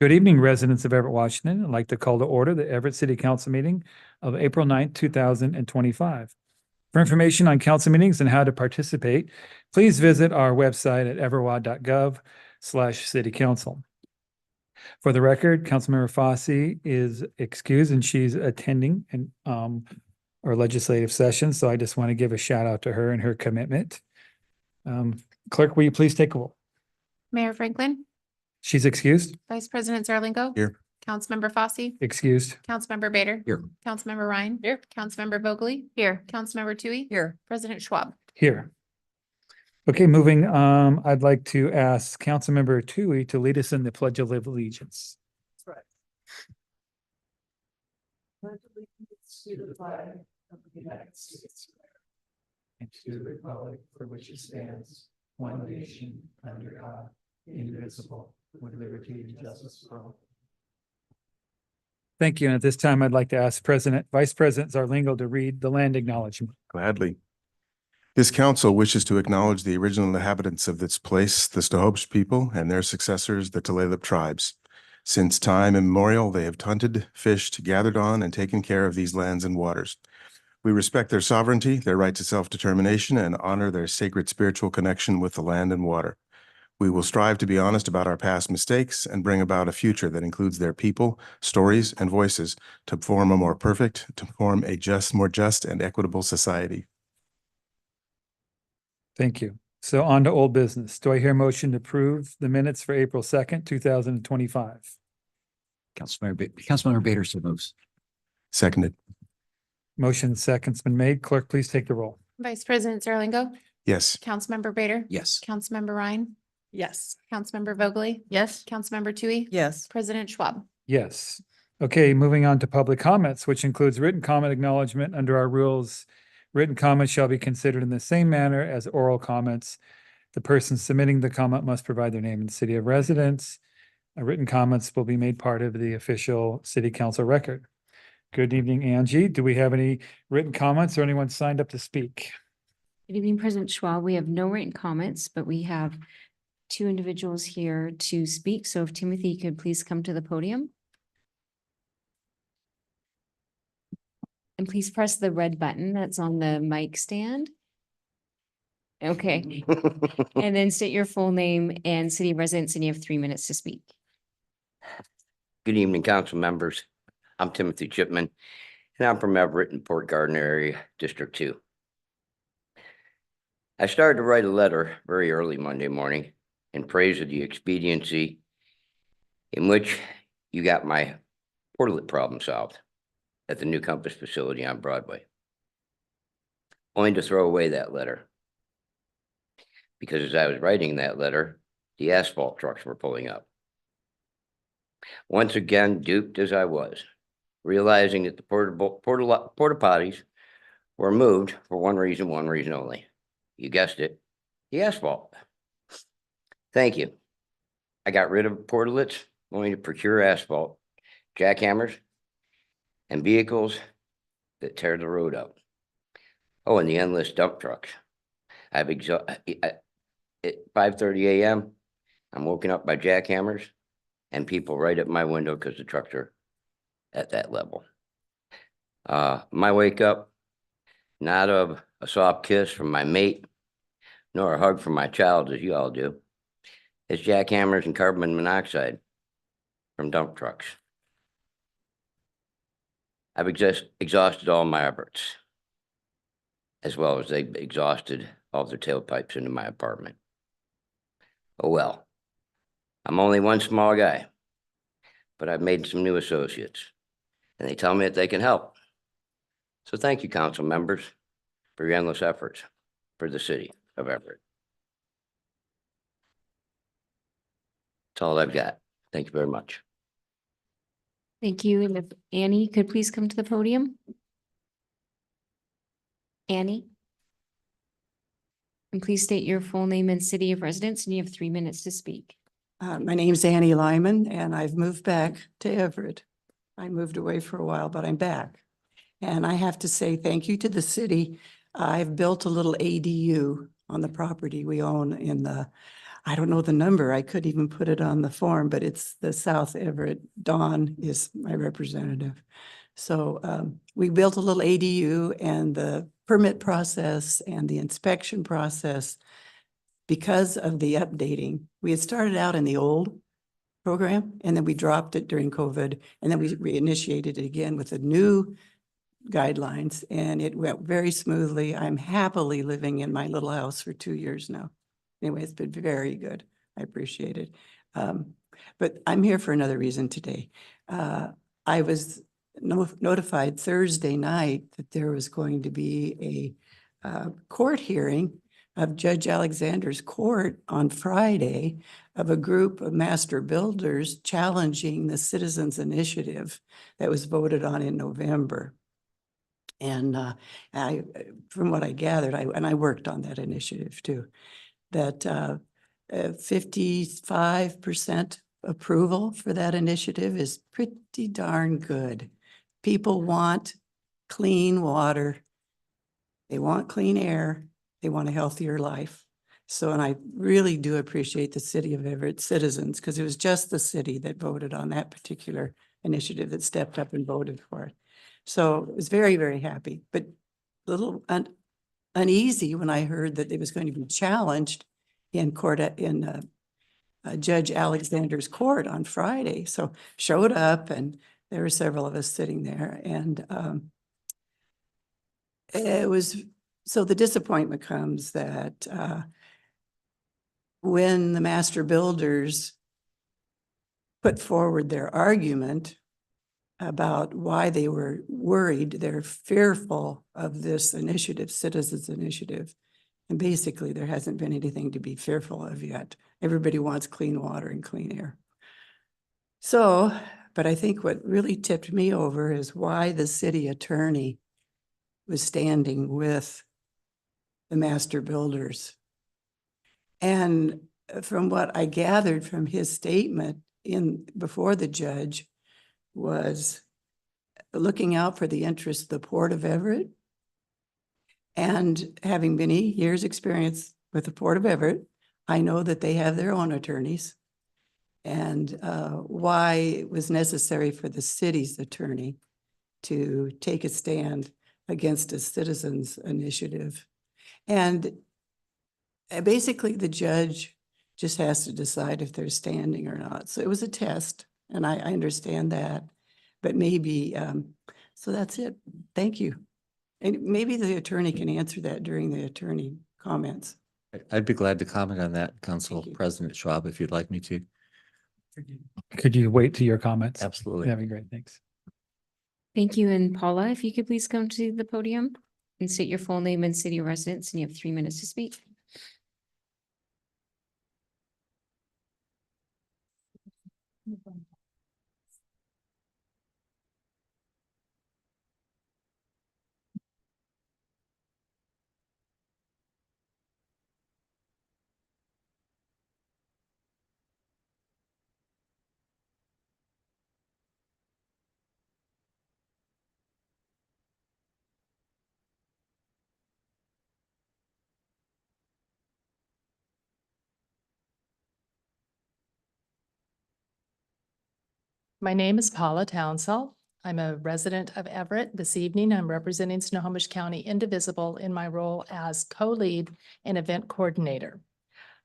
Good evening, residents of Everett, Washington. I'd like to call to order the Everett City Council meeting of April 9th, 2025. For information on council meetings and how to participate, please visit our website at everettwa.gov/citycouncil. For the record, Councilmember Fossey is excused and she's attending our legislative session. So I just want to give a shout out to her and her commitment. Clerk, will you please take a roll? Mayor Franklin. She's excused. Vice President Zarlingo. Here. Councilmember Fossey. Excused. Councilmember Bader. Here. Councilmember Ryan. Here. Councilmember Vogely. Here. Councilmember Tui. Here. President Schwab. Here. Okay, moving, I'd like to ask Councilmember Tui to lead us in the Pledge of Allegiance. That's right. Pledge allegiance to the flag of the United States And to the republic for which it stands, one nation, under God, indivisible, with liberty and justice for all. Thank you. And at this time, I'd like to ask Vice President Zarlingo to read the land acknowledgement. Gladly. This council wishes to acknowledge the original inhabitants of this place, the Snohomish people, and their successors, the Tulalip tribes. Since time immemorial, they have hunted, fished, gathered on, and taken care of these lands and waters. We respect their sovereignty, their right to self-determination, and honor their sacred spiritual connection with the land and water. We will strive to be honest about our past mistakes and bring about a future that includes their people, stories, and voices to form a more just and equitable society. Thank you. So on to old business. Do I hear a motion to approve the minutes for April 2nd, 2025? Councilmember Bader so moves. Seconded. Motion second's been made. Clerk, please take the roll. Vice President Zarlingo. Yes. Councilmember Bader. Yes. Councilmember Ryan. Yes. Councilmember Vogely. Yes. Councilmember Tui. Yes. President Schwab. Yes. Okay, moving on to public comments, which includes written comment acknowledgement under our rules. Written comments shall be considered in the same manner as oral comments. The person submitting the comment must provide their name and city of residence. Written comments will be made part of the official city council record. Good evening, Angie. Do we have any written comments or anyone signed up to speak? Good evening, President Schwab. We have no written comments, but we have two individuals here to speak. So if Timothy could please come to the podium. And please press the red button that's on the mic stand. Okay. And then state your full name and city of residence, and you have 3 minutes to speak. Good evening, council members. I'm Timothy Chipman, and I'm from Everett and Port Gardner area, District 2. I started to write a letter very early Monday morning in praise of the expediency in which you got my portalet problem solved at the new Compass facility on Broadway. Only to throw away that letter. Because as I was writing that letter, the asphalt trucks were pulling up. Once again, duped as I was, realizing that the porta potties were moved for one reason only. You guessed it, the asphalt. Thank you. I got rid of portalets, only to procure asphalt, jackhammers, and vehicles that tear the road up. Oh, and the endless dump trucks. At 5:30 a.m., I'm woken up by jackhammers and people right at my window because the trucks are at that level. My wake up, not of a soft kiss from my mate, nor a hug from my child, as you all do. It's jackhammers and carbon monoxide from dump trucks. I've exhausted all my efforts, as well as they've exhausted all their tailpipes into my apartment. Oh well, I'm only one small guy, but I've made some new associates, and they tell me that they can help. So thank you, council members, for your endless efforts for the city of Everett. That's all I've got. Thank you very much. Thank you. And if Annie could please come to the podium. Annie. And please state your full name and city of residence, and you have 3 minutes to speak. My name's Annie Lyman, and I've moved back to Everett. I moved away for a while, but I'm back. And I have to say thank you to the city. I've built a little ADU on the property we own in the, I don't know the number, I couldn't even put it on the form, but it's the South Everett. Dawn is my representative. So we built a little ADU, and the permit process and the inspection process, because of the updating, we had started out in the old program, and then we dropped it during COVID, and then we reinitiated it again with the new guidelines, and it went very smoothly. I'm happily living in my little house for 2 years now. Anyway, it's been very good. I appreciate it. But I'm here for another reason today. I was notified Thursday night that there was going to be a court hearing of Judge Alexander's court on Friday of a group of master builders challenging the citizens initiative that was voted on in November. And from what I gathered, I worked on that initiative too, that 55% approval for that initiative is pretty darn good. People want clean water. They want clean air. They want a healthier life. So, and I really do appreciate the city of Everett citizens, because it was just the city that voted on that particular initiative, that stepped up and voted for it. So I was very, very happy, but a little uneasy when I heard that it was going to be challenged in court in Judge Alexander's court on Friday. So showed up, and there were several of us sitting there, and it was, so the disappointment comes that when the master builders put forward their argument about why they were worried, they're fearful of this initiative, citizens initiative. And basically there hasn't been anything to be fearful of yet. Everybody wants clean water and clean air. So, but I think what really tipped me over is why the city attorney was standing with the master builders. And from what I gathered from his statement before the judge, was looking out for the interests of the Port of Everett. And having many years' experience with the Port of Everett, I know that they have their own attorneys, and why it was necessary for the city's attorney to take a stand against a citizens initiative. And basically the judge just has to decide if they're standing or not. So it was a test, and I understand that, but maybe, so that's it. Thank you. And maybe the attorney can answer that during the attorney comments. I'd be glad to comment on that, Council Thank you. President Schwab, if you'd like me to. Could you wait to your comments? Absolutely. That'd be great. Thanks. Thank you. And Paula, if you could please come to the podium and state your full name and city of residence, and you have 3 minutes to speak. My name is Paula Townsell. I'm a resident of Everett. This evening, I'm representing Snohomish County Indivisible in my role as co-lead and event coordinator.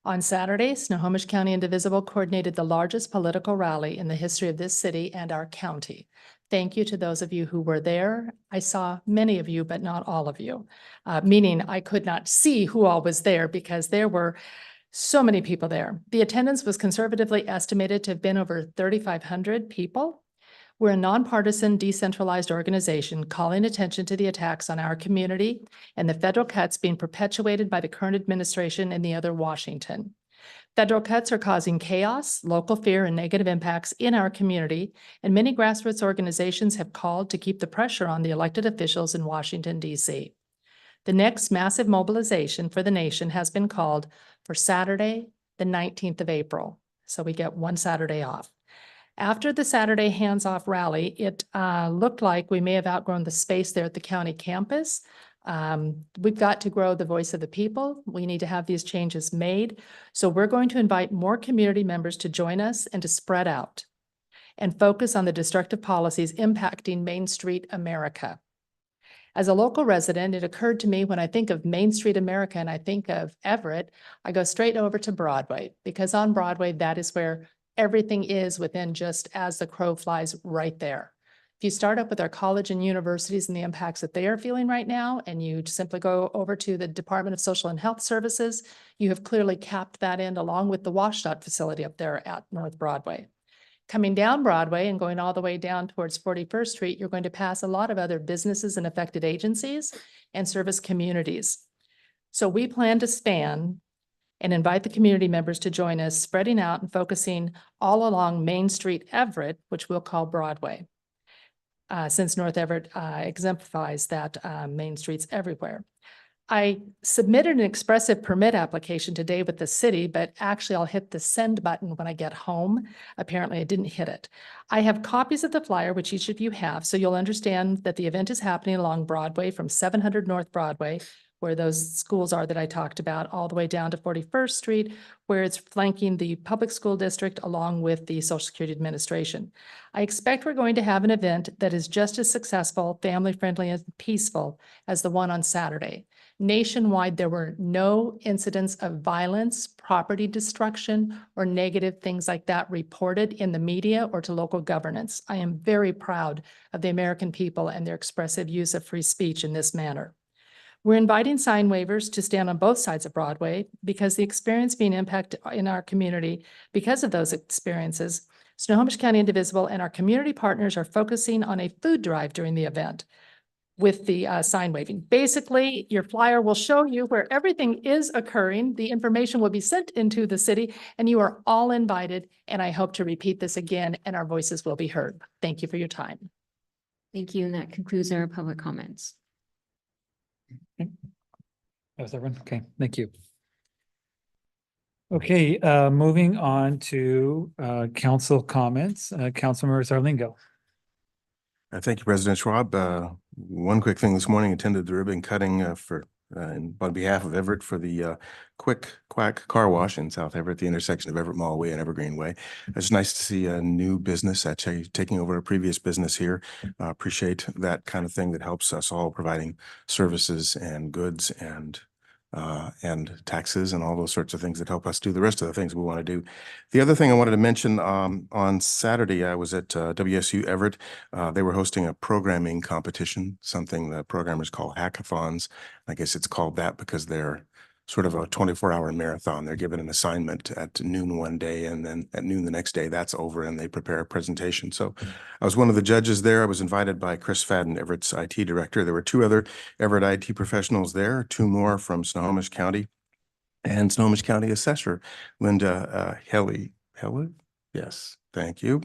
On Saturday, Snohomish County Indivisible coordinated the largest political rally in the history of this city and our county. Thank you to those of you who were there. I saw many of you, but not all of you, meaning I could not see who all was there because there were so many people there. The attendance was conservatively estimated to have been over 3,500 people. We're a nonpartisan, decentralized organization calling attention to the attacks on our community and the federal cuts being perpetuated by the current administration and the other Washington. Federal cuts are causing chaos, local fear, and negative impacts in our community, and many grassroots organizations have called to keep the pressure on the elected officials in Washington, D.C. The next massive mobilization for the nation has been called for Saturday, the 19th of April. So we get one Saturday off. After the Saturday hands-off rally, it looked like we may have outgrown the space there at the county campus. We've got to grow the voice of the people. We need to have these changes made. So we're going to invite more community members to join us and to spread out and focus on the destructive policies impacting Main Street America. As a local resident, it occurred to me when I think of Main Street America and I think of Everett, I go straight over to Broadway, because on Broadway, that is where everything is within just as the crow flies right there. If you start up with our college and universities and the impacts that they are feeling right now, and you simply go over to the Department of Social and Health Services, you have clearly capped that in along with the WashDOT facility up there at North Broadway. Coming down Broadway and going all the way down towards 41st Street, you're going to pass a lot of other businesses and affected agencies and service communities. So we plan to span and invite the community members to join us, spreading out and focusing all along Main Street Everett, which we'll call Broadway. Since North Everett exemplifies that Main Street's everywhere. I submitted an expressive permit application today with the city, but actually I'll hit the send button when I get home. Apparently I didn't hit it. I have copies of the flyer, which each of you have, so you'll understand that the event is happening along Broadway from 700 North Broadway, where those schools are that I talked about, all the way down to 41st Street, where it's flanking the public school district along with the Social Security Administration. I expect we're going to have an event that is just as successful, family-friendly, and peaceful as the one on Saturday. Nationwide, there were no incidents of violence, property destruction, or negative things like that reported in the media or to local governance. I am very proud of the American people and their expressive use of free speech in this manner. We're inviting sign waivers to stand on both sides of Broadway because the experience being impacted in our community because of those experiences, Snohomish County Indivisible and our community partners are focusing on a food drive during the event with the sign waving. Basically, your flyer will show you where everything is occurring. The information will be sent into the city and you are all invited. And I hope to repeat this again and our voices will be heard. Thank you for your time. Thank you. And that concludes our public comments. That was everyone. Okay, thank you. Okay, moving on to council comments. Councilmember Zarlingo. Thank you, President Schwab. One quick thing this morning, attended the ribbon cutting on behalf of Everett for the Quick Quack Car Wash in South Everett, the intersection of Everett Mall Way and Evergreen Way. It's nice to see a new business actually taking over a previous business here. Appreciate that kind of thing that helps us all providing services and goods and taxes and all those sorts of things that help us do the rest of the things we want to do. The other thing I wanted to mention, on Saturday, I was at WSU Everett. They were hosting a programming competition, something the programmers call hackathons. I guess it's called that because they're sort of a 24-hour marathon. They're given an assignment at noon one day, and then at noon the next day, that's over, and they prepare a presentation. So I was one of the judges there. I was invited by Chris Fadden, Everett's IT director. There were two other Everett IT professionals there, two more from Snohomish County, and Snohomish County Assessor Linda Helly. Yes, thank you.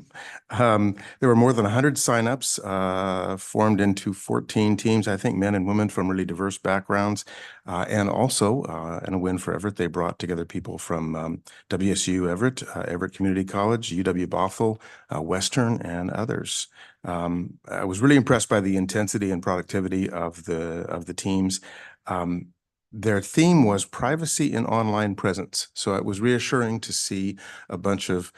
There were more than 100 signups, formed into 14 teams, I think men and women from really diverse backgrounds. And also, and a win for Everett, they brought together people from WSU Everett, Everett Community College, UW Bothell, Western, and others. I was really impressed by the intensity and productivity of the teams. Their theme was privacy in online presence. So it was reassuring to see a bunch of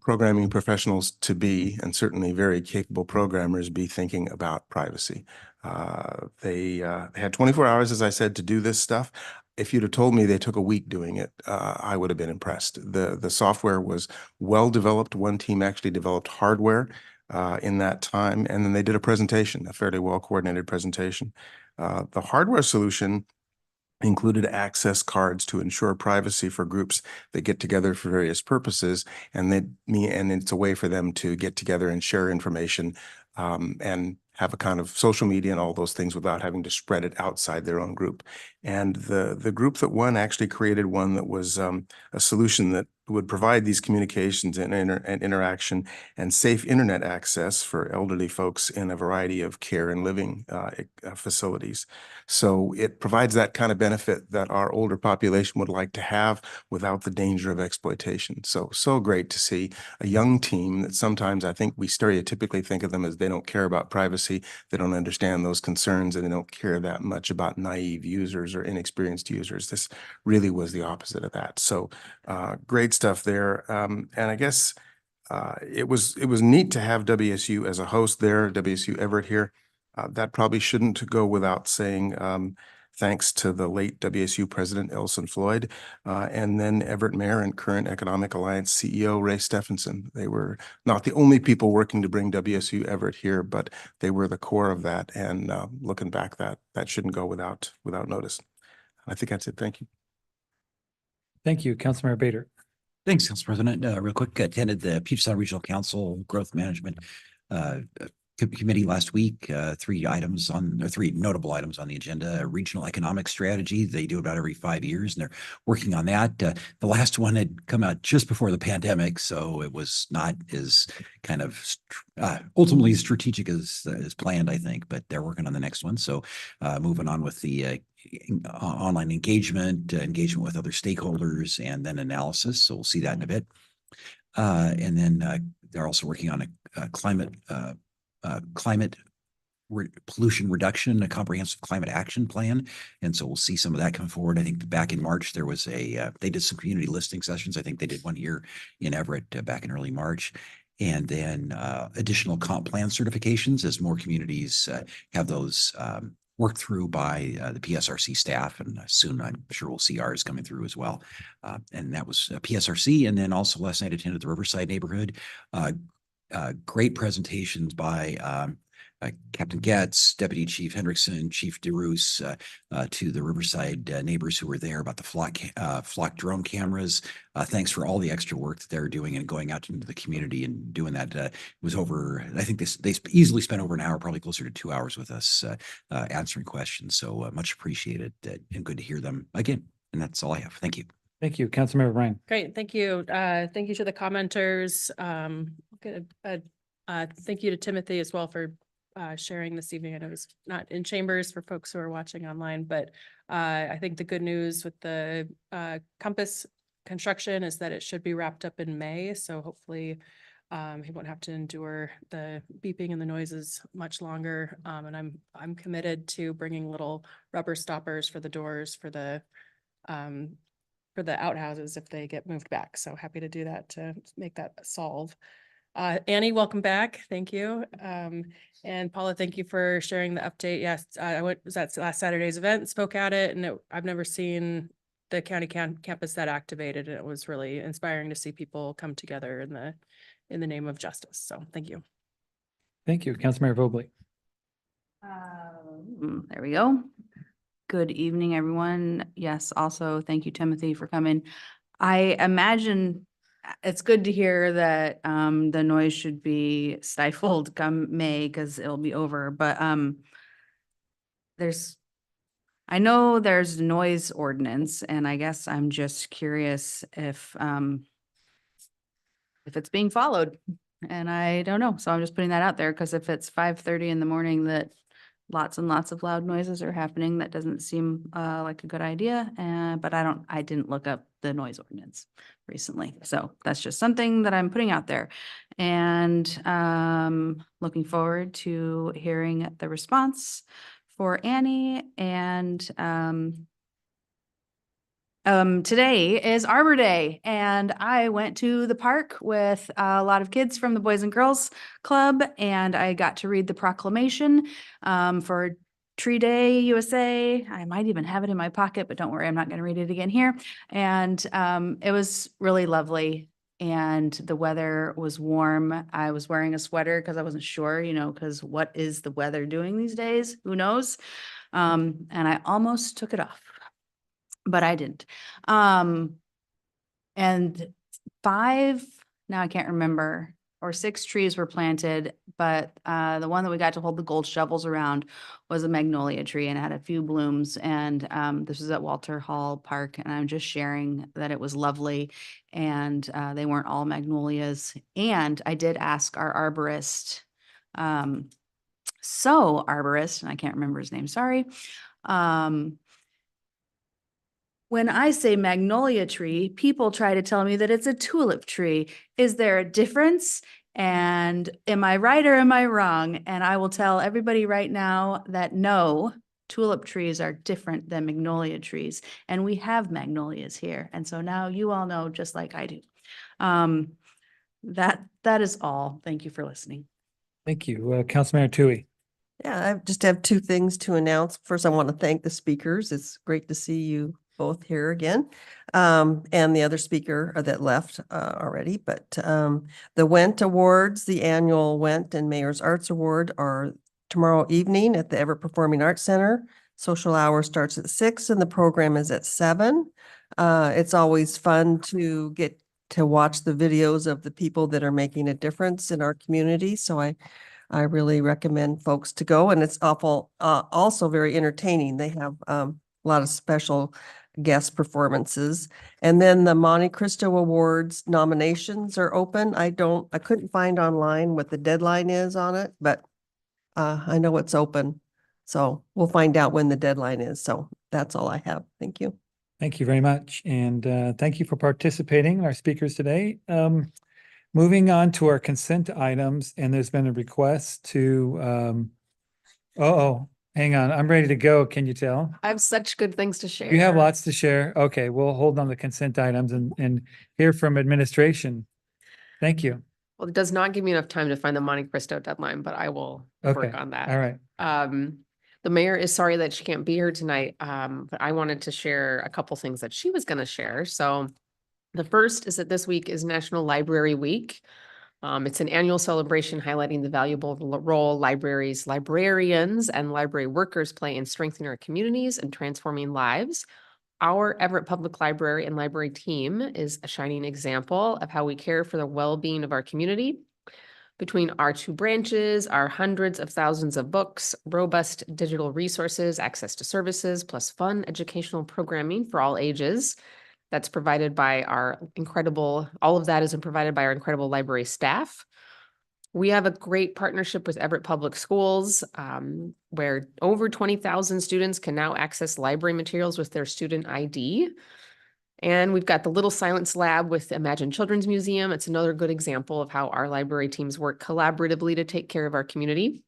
programming professionals to be, and certainly very capable programmers, be thinking about privacy. They had 24 hours, as I said, to do this stuff. If you'd have told me they took a week doing it, I would have been impressed. The software was well developed. One team actually developed hardware in that time, and then they did a presentation, a fairly well coordinated presentation. The hardware solution included access cards to ensure privacy for groups that get together for various purposes, and it's a way for them to get together and share information and have a kind of social media and all those things without having to spread it outside their own group. And the group that won actually created one that was a solution that would provide these communications and interaction and safe internet access for elderly folks in a variety of care and living facilities. So it provides that kind of benefit that our older population would like to have without the danger of exploitation. So great to see a young team that sometimes I think we stereotypically think of them as they don't care about privacy, they don't understand those concerns, and they don't care that much about naive users or inexperienced users. This really was the opposite of that. So great stuff there. And I guess it was neat to have WSU as a host there, WSU Everett here. That probably shouldn't go without saying thanks to the late WSU President Elson Floyd, and then Everett Mayor and current Economic Alliance CEO Ray Stephenson. They were not the only people working to bring WSU Everett here, but they were the core of that. And looking back, that shouldn't go without notice. I think that's it. Thank you. Thank you, Councilmember Bader. Thanks, Council President. Real quick, attended the Puget Sound Regional Council Growth Management Committee last week. Three notable items on the agenda. A regional economic strategy. They do about every 5 years, and they're working on that. The last one had come out just before the pandemic, so it was not as kind of ultimately strategic as planned, I think, but they're working on the next one. So moving on with the online engagement with other stakeholders, and then analysis. So we'll see that in a bit. And then they're also working on a climate pollution reduction, a comprehensive climate action plan. And so we'll see some of that come forward. I think back in March, there was they did some community listening sessions. I think they did one here in Everett back in early March. And then additional comp plan certifications as more communities have those worked through by the PSRC staff, and soon I'm sure we'll see ours coming through as well. And that was PSRC. And then also last night attended the Riverside neighborhood. Great presentations by Captain Getz, Deputy Chief Hendrickson, Chief DeRoos, to the Riverside neighbors who were there about the flock drone cameras. Thanks for all the extra work that they're doing and going out into the community and doing that. It was over, I think they easily spent over an hour, probably closer to 2 hours with us answering questions. So much appreciated and good to hear them again. And that's all I have. Thank you. Thank you, Councilmember Ryan. Great, thank you. Thank you to the commenters. Thank you to Timothy as well for sharing this evening. I know it's not in chambers for folks who are watching online, but I think the good news with the Compass construction is that it should be wrapped up in May. So hopefully he won't have to endure the beeping and the noises much longer. And I'm committed to bringing little rubber stoppers for the doors for the outhouses if they get moved back. So happy to do that to make that solve. Annie, welcome back. Thank you. And Paula, thank you for sharing the update. Yes, was at last Saturday's event, spoke at it, and I've never seen the county campus that activated. And it was really inspiring to see people come together in the name of justice. So thank you. Thank you, Councilmember Vogely. There we go. Good evening, everyone. Yes, also thank you, Timothy, for coming. I imagine it's good to hear that the noise should be stifled come May because it'll be over. But I know there's noise ordinance, and I guess I'm just curious if it's being followed, and I don't know. So I'm just putting that out there because if it's 5:30 in the morning that lots and lots of loud noises are happening, that doesn't seem like a good idea. But I didn't look up the noise ordinance recently. So that's just something that I'm putting out there, and looking forward to hearing the response for Annie. And today is Arbor Day, and I went to the park with a lot of kids from the Boys and Girls Club, and I got to read the proclamation for Tree Day USA. I might even have it in my pocket, but don't worry, I'm not going to read it again here. And it was really lovely, and the weather was warm. I was wearing a sweater because I wasn't sure, because what is the weather doing these days? Who knows? And I almost took it off, but I didn't. And now I can't remember. or 6 trees were planted, but the one that we got to hold the gold shovels around was a magnolia tree and had a few blooms. And this was at Walter Hall Park, and I'm just sharing that it was lovely, and they weren't all magnolias. And I did ask our arborist, and I can't remember his name, sorry. When I say magnolia tree, people try to tell me that it's a tulip tree. Is there a difference? And am I right or am I wrong? And I will tell everybody right now that no, tulip trees are different than magnolia trees. And we have magnolias here. And so now you all know, just like I do. That is all. Thank you for listening. Thank you. Councilmember Tui. Yeah, I just have 2 things to announce. First, I want to thank the speakers. It's great to see you both here again. And the other speaker that left already, but the Went Awards, the annual Went and Mayor's Arts Award are tomorrow evening at the Everett Performing Arts Center. Social hour starts at 6 and the program is at 7. It's always fun to get to watch the videos of the people that are making a difference in our community. So I really recommend folks to go, and it's also very entertaining. They have a lot of special guest performances. And then the Monte Cristo Awards nominations are open. I couldn't find online what the deadline is on it, but I know it's open. So we'll find out when the deadline is. So that's all I have. Thank you. Thank you very much. And thank you for participating, our speakers today. Moving on to our consent items, and there's been a request to, hang on, I'm ready to go. Can you tell? I have such good things to share. You have lots to share. Okay, we'll hold on the consent items and hear from administration. Thank you. Well, it does not give me enough time to find the Monte Cristo deadline, but I will Okay, work on that. all right. The mayor is sorry that she can't be here tonight, but I wanted to share a couple things that she was going to share. So the first is that this week is National Library Week. It's an annual celebration highlighting the valuable role libraries, librarians, and library workers play in strengthening our communities and transforming lives. Our Everett Public Library and library team is a shining example of how we care for the well-being of our community. Between our 2 branches, our hundreds of thousands of books, robust digital resources, access to services, plus fun educational programming for all ages, that's provided by all of that is provided by our incredible library staff. We have a great partnership with Everett Public Schools, where over 20,000 students can now access library materials with their student ID. And we've got the Little Silence Lab with Imagine Children's Museum. It's another good example of how our library teams work collaboratively to take care of our community.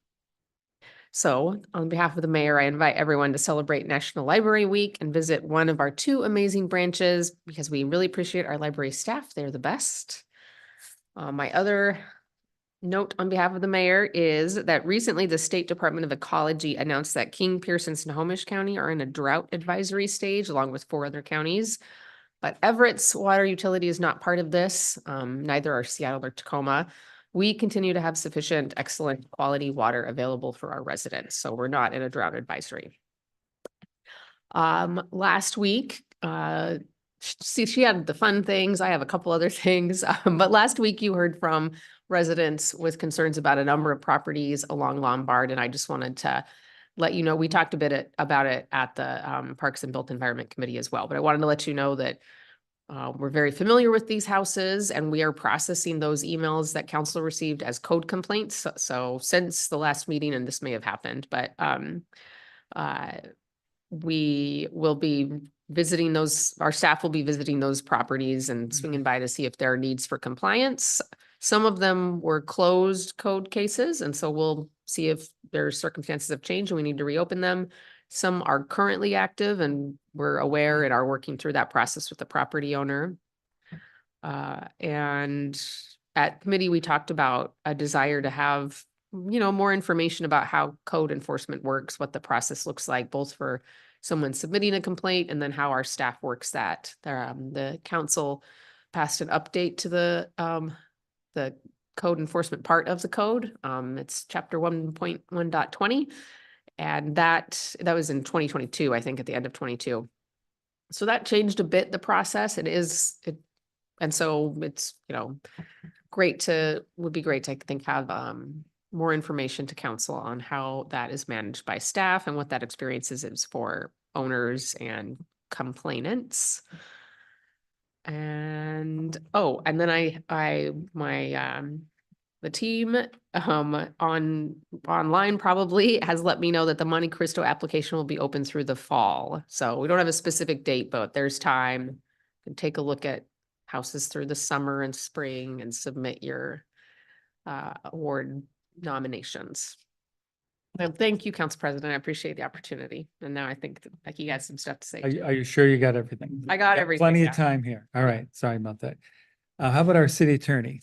So on behalf of the mayor, I invite everyone to celebrate National Library Week and visit one of our 2 amazing branches because we really appreciate our library staff. They're the best. My other note on behalf of the mayor is that recently the State Department of Ecology announced that King, Pierce, and Snohomish County are in a drought advisory stage along with 4 other counties. But Everett's water utility is not part of this. Neither are Seattle or Tacoma. We continue to have sufficient, excellent quality water available for our residents. So we're not in a drought advisory. Last week, she had the fun things. I have a couple other things. But last week you heard from residents with concerns about a number of properties along Lombard. And I just wanted to let you know, we talked a bit about it at the Parks and Built Environment Committee as well. But I wanted to let you know that we're very familiar with these houses and we are processing those emails that council received as code complaints. So since the last meeting, and this may have happened, but we will be visiting those, our staff will be visiting those properties and swinging by to see if there are needs for compliance. Some of them were closed code cases, and so we'll see if their circumstances have changed and we need to reopen them. Some are currently active and we're aware and are working through that process with the property owner. And at committee, we talked about a desire to have, more information about how code enforcement works, what the process looks like, both for someone submitting a complaint and then how our staff works that. The council passed an update to the code enforcement part of the code. It's chapter 1.1.20. And that was in 2022, I think at the end of 22. So that changed a bit, the process. And so it's, would be great to, I think, have more information to council on how that is managed by staff and what that experience is for owners and complainants. And, oh, and then the team online probably has let me know that the Monte Cristo application will be open through the fall. So we don't have a specific date, but there's time. You can take a look at houses through the summer and spring and submit your award nominations. Well, thank you, Council President. I appreciate the opportunity. And now I think that Becky has some stuff to say. Are too. you sure you got everything? I got everything, Plenty yeah. of time here. All right, sorry about that. How about our city attorney?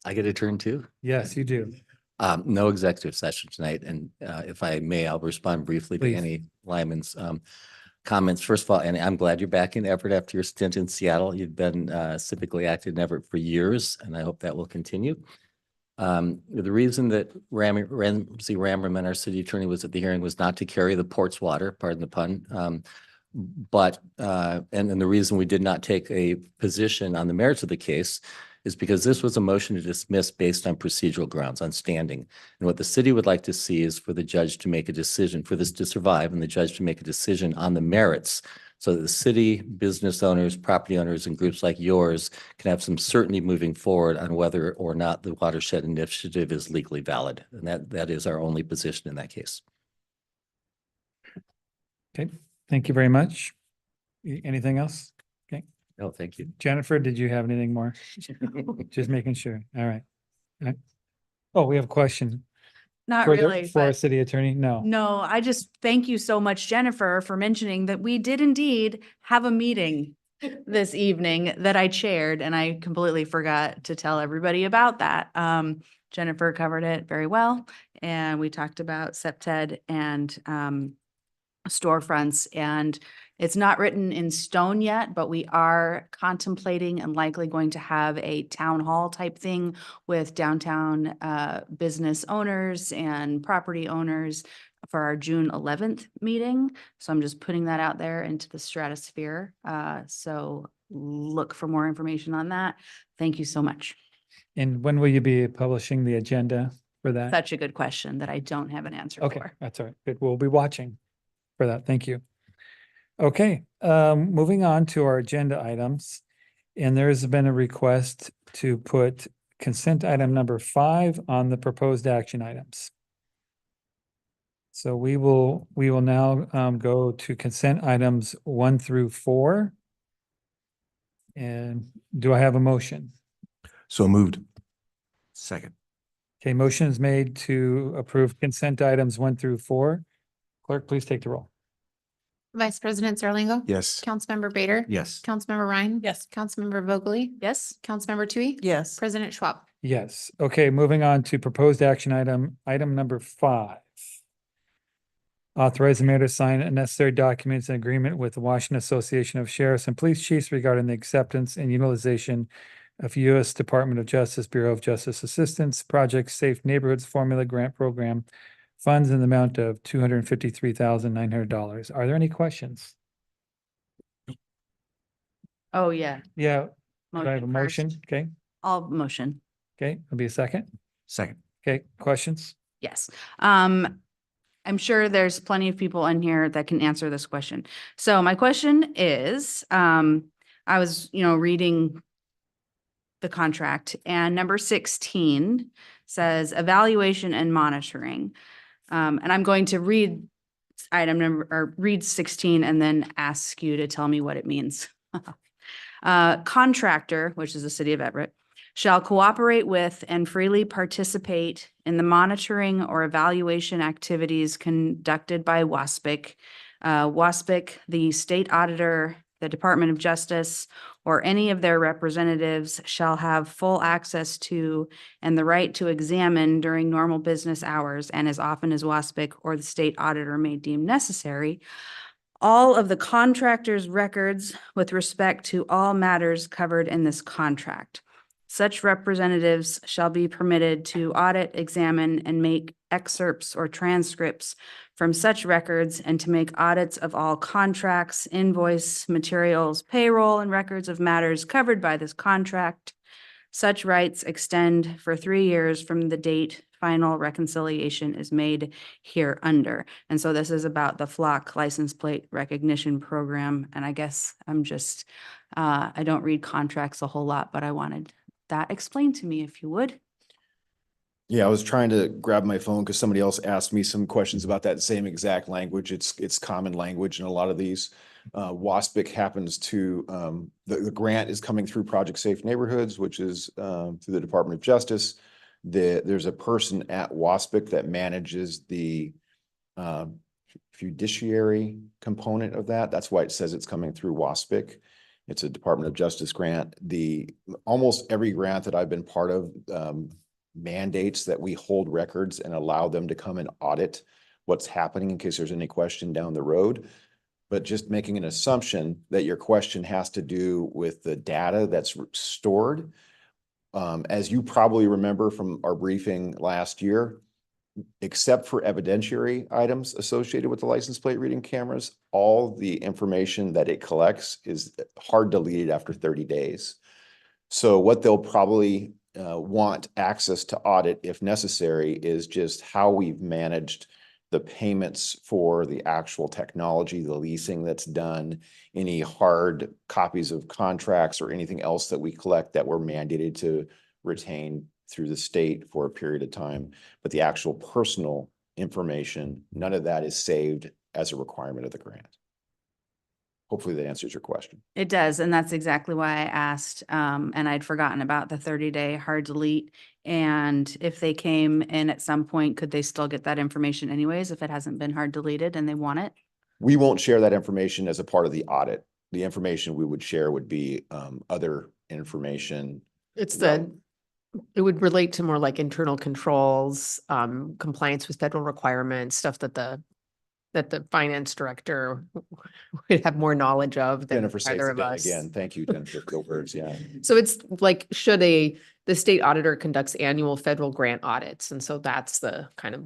I get a turn too? Yes, you do. No executive session tonight, and if I may, I'll respond briefly to Please. any Lyman's comments. First of all, and I'm glad you're back in Everett after your stint in Seattle. You've been civically active in Everett for years, and I hope that will continue. The reason that Ramsey Rammerman, our city attorney, was at the hearing was not to carry the port's water, pardon the pun. And the reason we did not take a position on the merits of the case is because this was a motion to dismiss based on procedural grounds, on standing. And what the city would like to see is for the judge to make a decision, for this to survive, and the judge to make a decision on the merits, so that the city, business owners, property owners, and groups like yours can have some certainty moving forward on whether or not the watershed initiative is legally valid. And that is our only position in that case. Okay, thank you very much. Anything else? No, thank you. Jennifer, did you have anything more? Just making sure. All right. All right. Oh, we have a question. Not For really, For our but city attorney? No. no, I just thank you so much, Jennifer, for mentioning that we did indeed have a meeting this evening that I chaired, and I completely forgot to tell everybody about that. Jennifer covered it very well, and we talked about SEPTED and storefronts, and it's not written in stone yet, but we are contemplating and likely going to have a town hall type thing with downtown business owners and property owners for our June 11th meeting. So I'm just putting that out there into the stratosphere. So look for more information on that. Thank you so much. And when will you be publishing the agenda for that? Such a good question that I don't have an answer Okay, for. that's all right. Good. We'll be watching for that. Thank you. Okay, moving on to our agenda items. And there's been a request to put consent item number 5 on the proposed action items. So we will now go to consent items 1 through 4. And do I have a motion? So moved. Second. Okay, motion is made to approve consent items 1 through 4. Clerk, please take the roll. Vice President Zarlingo. Yes. Councilmember Bader. Yes. Councilmember Ryan. Yes. Councilmember Vogely. Yes? Councilmember Tui. Yes. President Schwab. Yes. Okay, moving on to proposed action item number 5. Authorize the mayor to sign necessary documents and agreement with the Washington Association of Sheriffs and Police Chiefs regarding the acceptance and utilization of U.S. Department of Justice Bureau of Justice Assistance Project Safe Neighborhoods Formula Grant Program funds in the amount of $253,900. Are there any questions? Oh, yeah. Yeah, do I have a Motion motion? first. Okay, I'll motion. okay, there'll be a second. Second. Okay, questions? Yes. I'm sure there's plenty of people in here that can answer this question. So my question is, I was, reading the contract, and number 16 says evaluation and monitoring. And I'm going to read read 16 and then ask you to tell me what it means. Contractor, which is the city of Everett, shall cooperate with and freely participate in the monitoring or evaluation activities conducted by WASPIC. WASPIC, the state auditor, the Department of Justice, or any of their representatives shall have full access to and the right to examine during normal business hours and as often as WASPIC or the state auditor may deem necessary all of the contractor's records with respect to all matters covered in this contract. Such representatives shall be permitted to audit, examine, and make excerpts or transcripts from such records and to make audits of all contracts, invoice, materials, payroll, and records of matters covered by this contract. Such rights extend for 3 years from the date final reconciliation is made here under. And so this is about the flock license plate recognition program. And I guess I'm just, I don't read contracts a whole lot, but I wanted that explained to me if you would. Yeah, I was trying to grab my phone because somebody else asked me some questions about that same exact language. It's common language in a lot of these. WASPIC happens to, the grant is coming through Project Safe Neighborhoods, which is through the Department of Justice. There's a person at WASPIC that manages the fiduciary component of that. That's why it says it's coming through WASPIC. It's a Department of Justice grant. Almost every grant that I've been part of, mandates that we hold records and allow them to come and audit what's happening in case there's any question down the road. But just making an assumption that your question has to do with the data that's stored. As you probably remember from our briefing last year, except for evidentiary items associated with the license plate reading cameras, all the information that it collects is hard deleted after 30 days. So what they'll probably want access to audit if necessary is just how we've managed the payments for the actual technology, the leasing that's done, any hard copies of contracts or anything else that we collect that we're mandated to retain through the state for a period of time. But the actual personal information, none of that is saved as a requirement of the grant. Hopefully that answers your question. It does, and that's exactly why I asked, and I'd forgotten about the 30-day hard delete. And if they came in at some point, could they still get that information anyways if it hasn't been hard deleted and they want it? We won't share that information as a part of the audit. The information we would share would be other information. It would relate to more like internal controls, compliance with federal requirements, stuff that the finance director would have more knowledge of than Jennifer saves either the of day us. again. Thank you, Jennifer. Good words, yeah. So it's like, the state auditor conducts annual federal grant audits. And so that's the kind of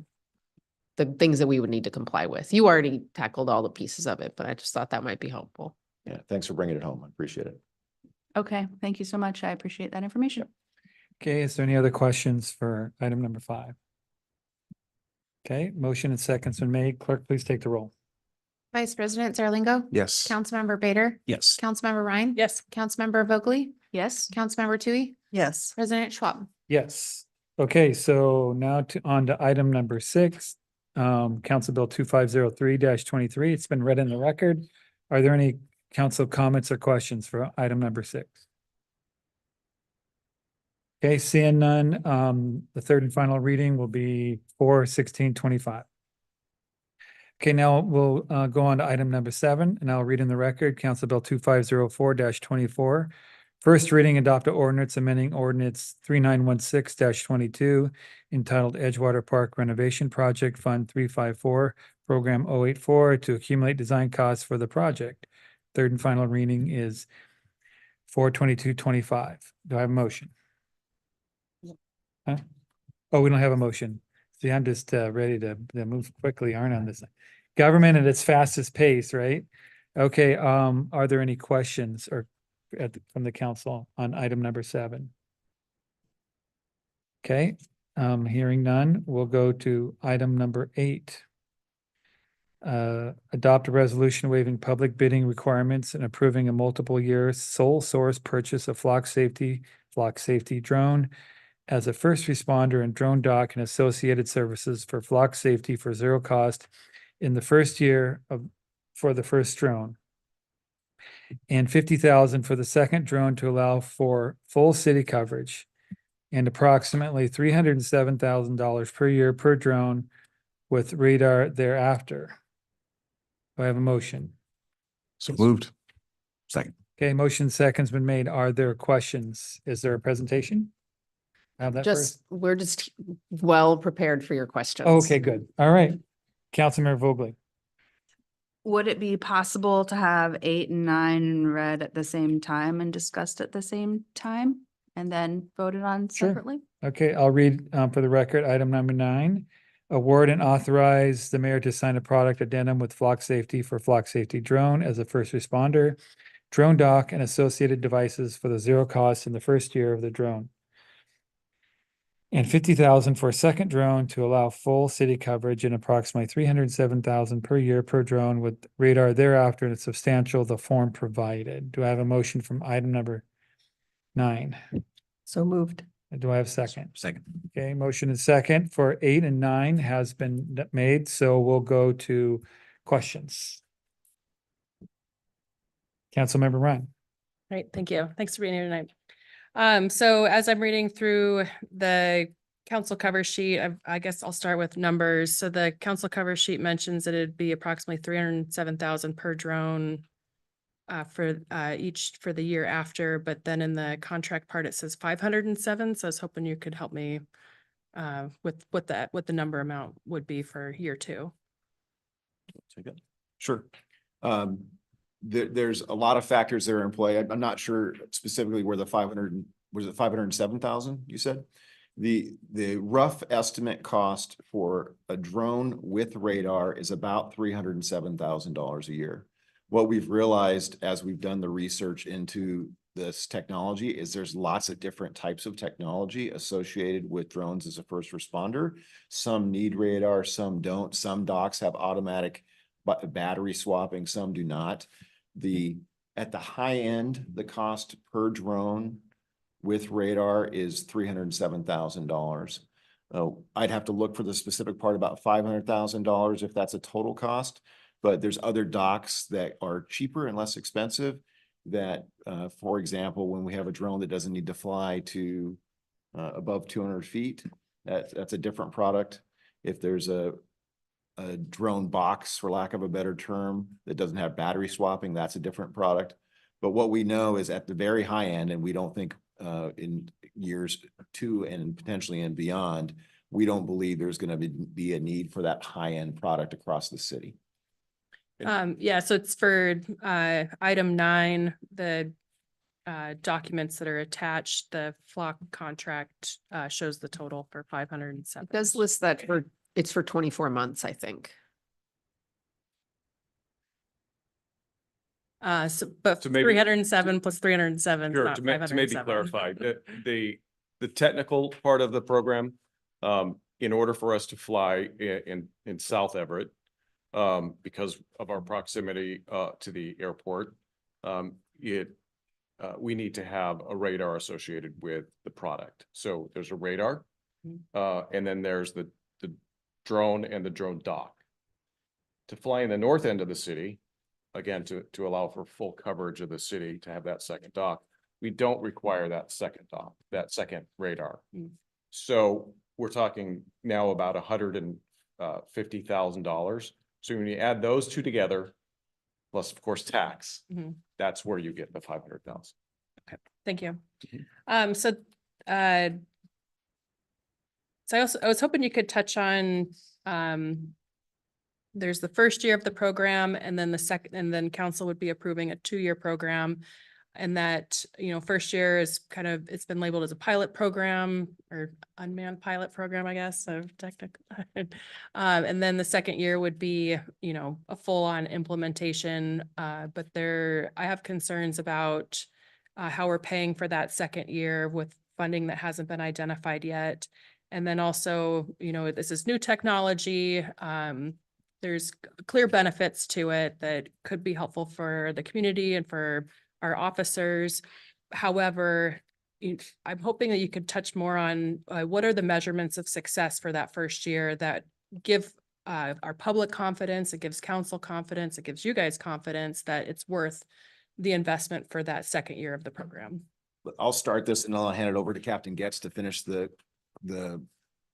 the things that we would need to comply with. You already tackled all the pieces of it, but I just thought that might be helpful. Yeah, thanks for bringing it home. I appreciate it. Okay, thank you so much. I appreciate that information. Okay, is there any other questions for item number 5? Okay, motion and seconds been made. Clerk, please take the roll. Vice President Zarlingo. Yes. Councilmember Bader. Yes. Councilmember Ryan. Yes. Councilmember Vogely. Yes. Councilmember Tui. Yes. President Schwab. Yes. Okay, so now on to item number 6, Council Bill 2503-23. It's been read in the record. Are there any council comments or questions for item number 6? Okay, seeing none, the third and final reading will be 4/16/25. Okay, now we'll go on to item number 7, and I'll read in the record, Council Bill 2504-24. First reading, adopt an ordinance amending ordinance 3916-22 entitled Edgewater Park Renovation Project Fund 354, Program 084 to accumulate design costs for the project. Third and final reading is 4/22/25. Do I have a motion? Huh? Oh, we don't have a motion. See, I'm just ready to move quickly, aren't I, on this? Government at its fastest pace, right? Okay, are there any questions from the council on item number 7? Okay, hearing none, we'll go to item number 8. Adopt a resolution waiving public bidding requirements and approving a multiple-year sole source purchase of flock safety drone as a first responder and drone dock and associated services for flock safety for zero cost in the first year for the first drone, and $50,000 for the second drone to allow for full city coverage, and approximately $307,000 per year per drone with radar thereafter. Do I have a motion? So moved. Second. Okay, motion second's been made. Are there questions? Is there a presentation? Have that first? We're just well prepared for your questions. Okay, good. All right. Councilmember Vogely. Would it be possible to have 8 and 9 read at the same time and discussed at the same time and then voted on Sure. separately? Okay, I'll read for the record, item number 9. Award and authorize the mayor to sign a product addendum with Flock Safety for Flock Safety Drone as a first responder, drone dock and associated devices for the zero cost in the first year of the drone. and 50,000 for a second drone to allow full city coverage, and approximately 307,000 per year per drone with radar thereafter, and it's substantial, the form provided. Do I have a motion from item number 9? So moved. Do I have a second? Second. Okay, motion and second for 8 and 9 has been made, so we'll go to questions. Councilmember Ryan. Great, thank you. Thanks for being here tonight. So as I'm reading through the council cover sheet, I guess I'll start with numbers. So the council cover sheet mentions that it'd be approximately 307,000 per drone for each for the year after, but then in the contract part, it says 507. So I was hoping you could help me with what the number amount would be for year 2. Take it. Sure. There's a lot of factors that are in play. I'm not sure specifically where the 500, was it 507,000 you said? The rough estimate cost for a drone with radar is about $307,000 a year. What we've realized as we've done the research into this technology is there's lots of different types of technology associated with drones as a first responder. Some need radar, some don't. Some docks have automatic battery swapping, some do not. At the high end, the cost per drone with radar is $307,000. I'd have to look for the specific part about $500,000 if that's a total cost, but there's other docks that are cheaper and less expensive that, for example, when we have a drone that doesn't need to fly to above 200 feet, that's a different product. If there's a drone box, for lack of a better term, that doesn't have battery swapping, that's a different product. But what we know is at the very high end, and we don't think in years 2 and potentially and beyond, we don't believe there's going to be a need for that high-end product across the city. Yeah, so it's for item 9, the documents that are attached, the flock contract shows the total for 507. It does list that it's for 24 months, I think. But So maybe- 307 plus 307 is Sure, not to maybe 507. clarify, the technical part of the program, in order for us to fly in South Everett, because of our proximity to the airport, we need to have a radar associated with the product. So there's a radar, and then there's the drone and the drone dock. To fly in the north end of the city, again, to allow for full coverage of the city, to have that second dock, we don't require that second dock, that second radar. So we're talking now about $150,000. So when you add those two together, plus of course tax, that's where you get the 500,000. Okay, thank you. So I was hoping you could touch on there's the first year of the program, and then the second, and then council would be approving a 2-year program. And that, first year is kind of, it's been labeled as a pilot program or unmanned pilot program, I guess, so technical. And then the second year would be, a full-on implementation. But I have concerns about how we're paying for that second year with funding that hasn't been identified yet. And then also, this is new technology. There's clear benefits to it that could be helpful for the community and for our officers. However, I'm hoping that you could touch more on what are the measurements of success for that first year that give our public confidence, it gives council confidence, it gives you guys confidence that it's worth the investment for that second year of the program. I'll start this and I'll hand it over to Captain Getz to finish the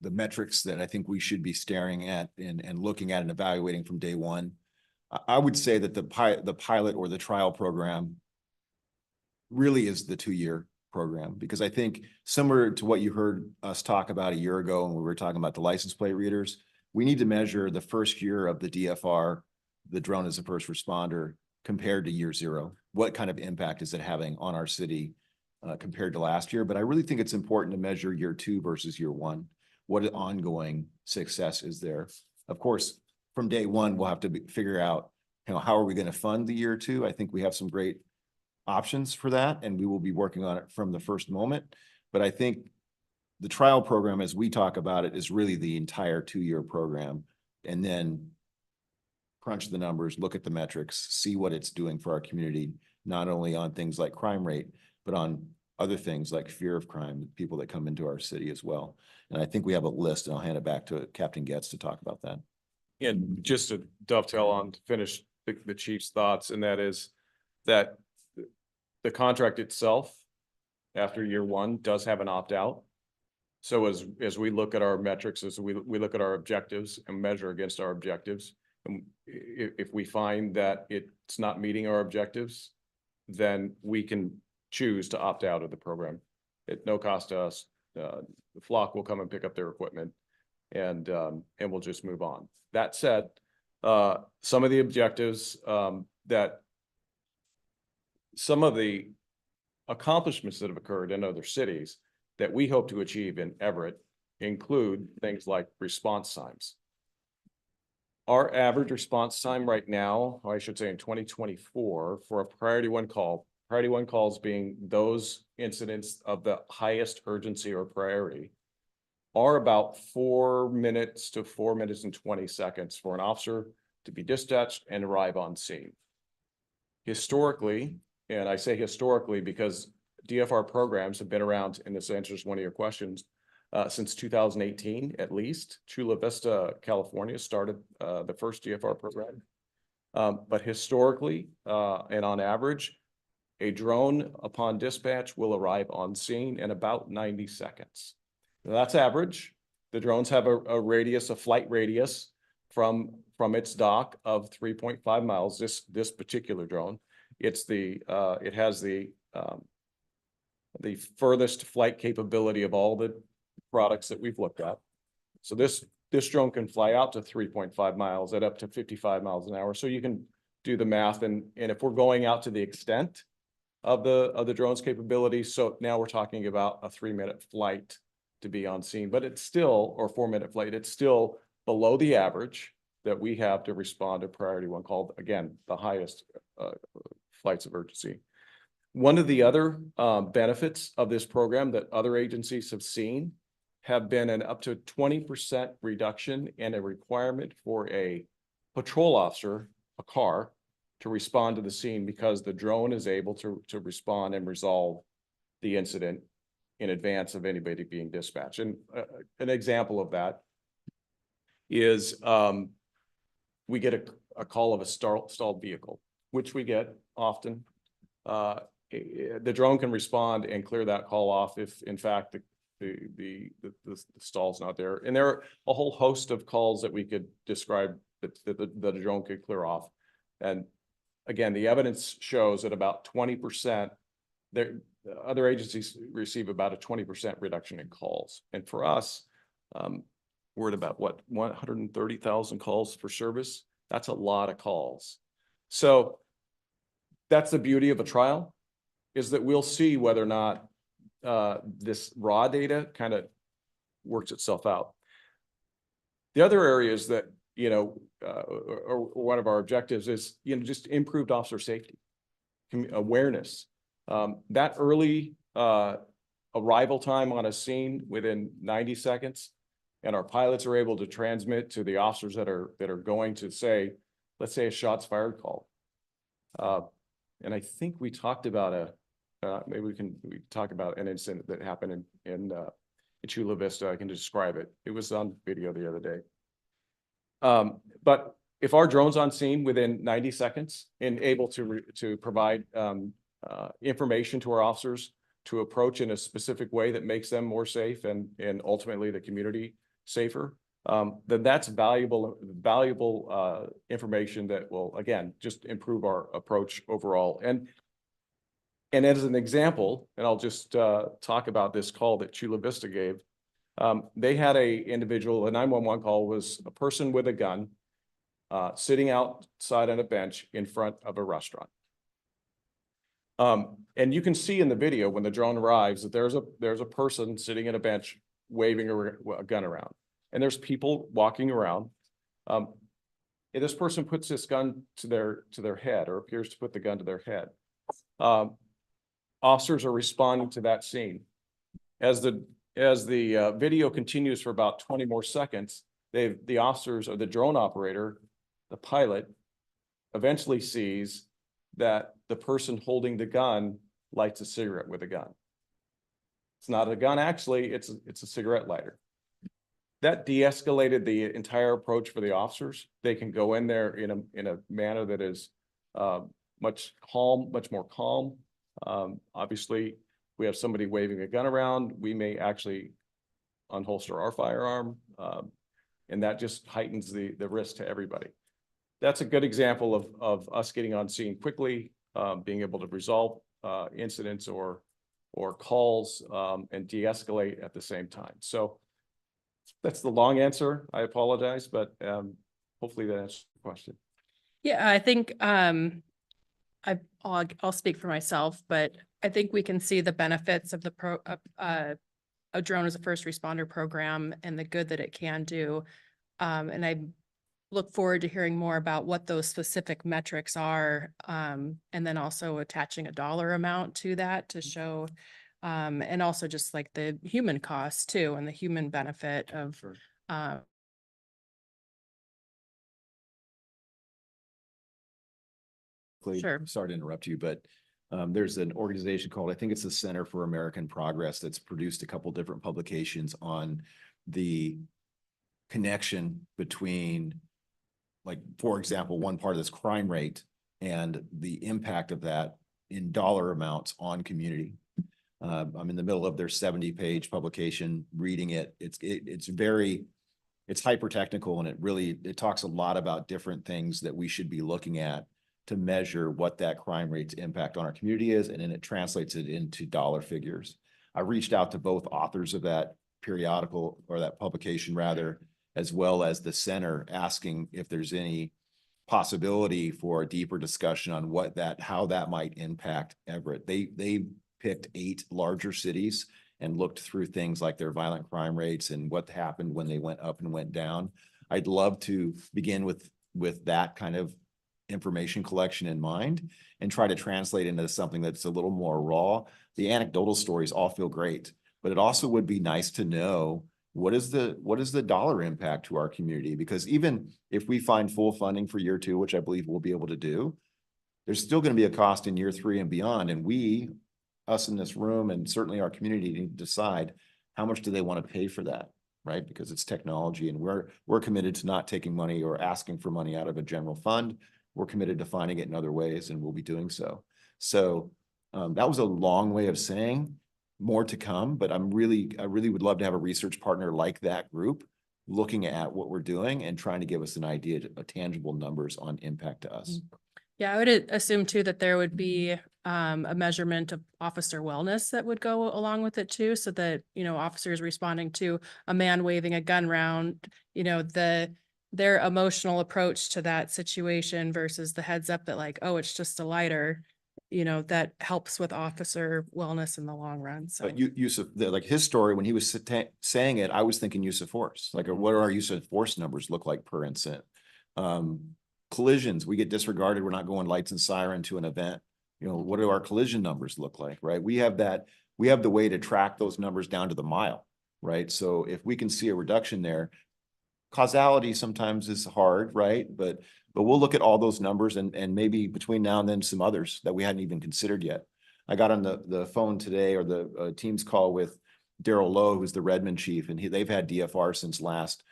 metrics that I think we should be staring at and looking at and evaluating from day one. I would say that the pilot or the trial program really is the 2-year program, because I think similar to what you heard us talk about a year ago when we were talking about the license plate readers, we need to measure the first year of the DFR, the drone as a first responder, compared to year 0. What kind of impact is it having on our city compared to last year? But I really think it's important to measure year 2 versus year 1. What ongoing success is there? Of course, from day one, we'll have to figure out, how are we going to fund the year 2? I think we have some great options for that, and we will be working on it from the first moment. But I think the trial program, as we talk about it, is really the entire 2-year program. And then crunch the numbers, look at the metrics, see what it's doing for our community, not only on things like crime rate, but on other things like fear of crime, people that come into our city as well. And I think we have a list, and I'll hand it back to Captain Getz to talk about that. And just to dovetail on to finish the chief's thoughts, and that is that the contract itself, after year 1, does have an opt-out. So as we look at our metrics, as we look at our objectives and measure against our objectives, and if we find that it's not meeting our objectives, then we can choose to opt out of the program at no cost to us. The flock will come and pick up their equipment, and we'll just move on. That said, some of the objectives that some of the accomplishments that have occurred in other cities that we hope to achieve in Everett include things like response times. Our average response time right now, or I should say in 2024, for a priority 1 call, priority 1 calls being those incidents of the highest urgency or priority, are about 4 minutes to 4 minutes and 20 seconds for an officer to be dispatched and arrive on scene. Historically, and I say historically because DFR programs have been around, and this answers one of your questions, since 2018 at least. Chula Vista, California started the first DFR program. But historically, and on average, a drone upon dispatch will arrive on scene in about 90 seconds. Now, that's average. The drones have a radius, a flight radius from its dock of 3.5 miles. This particular drone, it has the furthest flight capability of all the products that we've looked at. So this drone can fly out to 3.5 miles at up to 55 miles an hour. So you can do the math, and if we're going out to the extent of the drone's capability, so now we're talking about a 3-minute flight to be on scene, but it's still, or 4-minute flight, it's still below the average that we have to respond to priority 1 call, again, the highest flights of urgency. One of the other benefits of this program that other agencies have seen have been an up to 20% reduction in a requirement for a patrol officer, a car, to respond to the scene, because the drone is able to respond and resolve the incident in advance of anybody being dispatched. And an example of that is we get a call of a stalled vehicle, which we get often. The drone can respond and clear that call off if, in fact, the stall's not there. And there are a whole host of calls that we could describe that the drone could clear off. And again, the evidence shows that about 20%, other agencies receive about a 20% reduction in calls. And for us, we're at about 130,000 calls for service. That's a lot of calls. So that's the beauty of a trial, is that we'll see whether or not this raw data kind of works itself out. The other areas that, or one of our objectives is, just improved officer safety, awareness. That early arrival time on a scene within 90 seconds, and our pilots are able to transmit to the officers that are going to say, let's say a shots fired call. And I think we talked about maybe we talk about an incident that happened in Chula Vista. I can describe it. It was on video the other day. But if our drone's on scene within 90 seconds and able to provide information to our officers to approach in a specific way that makes them more safe and ultimately the community safer, then that's valuable information that will, again, just improve our approach overall. And as an example, and I'll just talk about this call that Chula Vista gave. They had a 911 call was a person with a gun sitting outside on a bench in front of a restaurant. And you can see in the video when the drone arrives that there's a person sitting at a bench waving a gun around, and there's people walking around. And this person puts this gun to their head, or appears to put the gun to their head. Officers are responding to that scene. As as the video continues for about 20 more seconds, the officers or the drone operator, the pilot, eventually sees that the person holding the gun lights a cigarette with a gun. It's not a gun, actually, it's a cigarette lighter. That de-escalated the entire approach for the officers. They can go in there in a manner that is much more calm. Obviously, we have somebody waving a gun around, we may actually unholster our firearm, and that just heightens the risk to everybody. That's a good example of us getting on scene quickly, being able to resolve incidents or calls and de-escalate at the same time. So that's the long answer. I apologize, but hopefully that answers the question. Yeah, I think I'll speak for myself, but I think we can see the benefits of a drone as a first responder program and the good that it can do. And I look forward to hearing more about what those specific metrics are, and then also attaching a dollar amount to that to show, and also just like the human cost too, and the human benefit of, Sure. Sorry to interrupt you, but there's an organization called, I think it's the Center for American Progress, that's produced a couple different publications on the connection between, like, for example, one part of this crime rate and the impact of that in dollar amounts on community. I'm in the middle of their 70-page publication, reading it. It's hyper technical, and it talks a lot about different things that we should be looking at to measure what that crime rate's impact on our community is, and then it translates it into dollar figures. I reached out to both authors of that periodical, or that publication rather, as well as the center, asking if there's any possibility for a deeper discussion on how that might impact Everett. They picked 8 larger cities and looked through things like their violent crime rates and what happened when they went up and went down. I'd love to begin with that kind of information collection in mind and try to translate into something that's a little more raw. The anecdotal stories all feel great, but it also would be nice to know what is the dollar impact to our community? Because even if we find full funding for year 2, which I believe we'll be able to do, there's still going to be a cost in year 3 and beyond. And us in this room, and certainly our community, need to decide how much do they want to pay for that, right? Because it's technology, and we're committed to not taking money or asking for money out of a general fund. We're committed to finding it in other ways, and we'll be doing so. So that was a long way of saying more to come, but I really would love to have a research partner like that group looking at what we're doing and trying to give us an idea of tangible numbers on impact to us. Yeah, I would assume too that there would be a measurement of officer wellness that would go along with it too, so that, officers responding to a man waving a gun around, their emotional approach to that situation versus the heads up that, like, oh, it's just a lighter, that helps with officer wellness in the long run. So Use of like his story, when he was saying it, I was thinking use of force. Like, what do our use of force numbers look like per incident? Collisions, we get disregarded. We're not going lights and siren to an event. What do our collision numbers look like, right? We have the way to track those numbers down to the mile, right? So if we can see a reduction there, causality sometimes is hard, right? But we'll look at all those numbers and maybe between now and then some others that we hadn't even considered yet. I got on the phone today, or the Teams call, with Daryl Lowe, who's the Redmond chief, and they've had DFR since last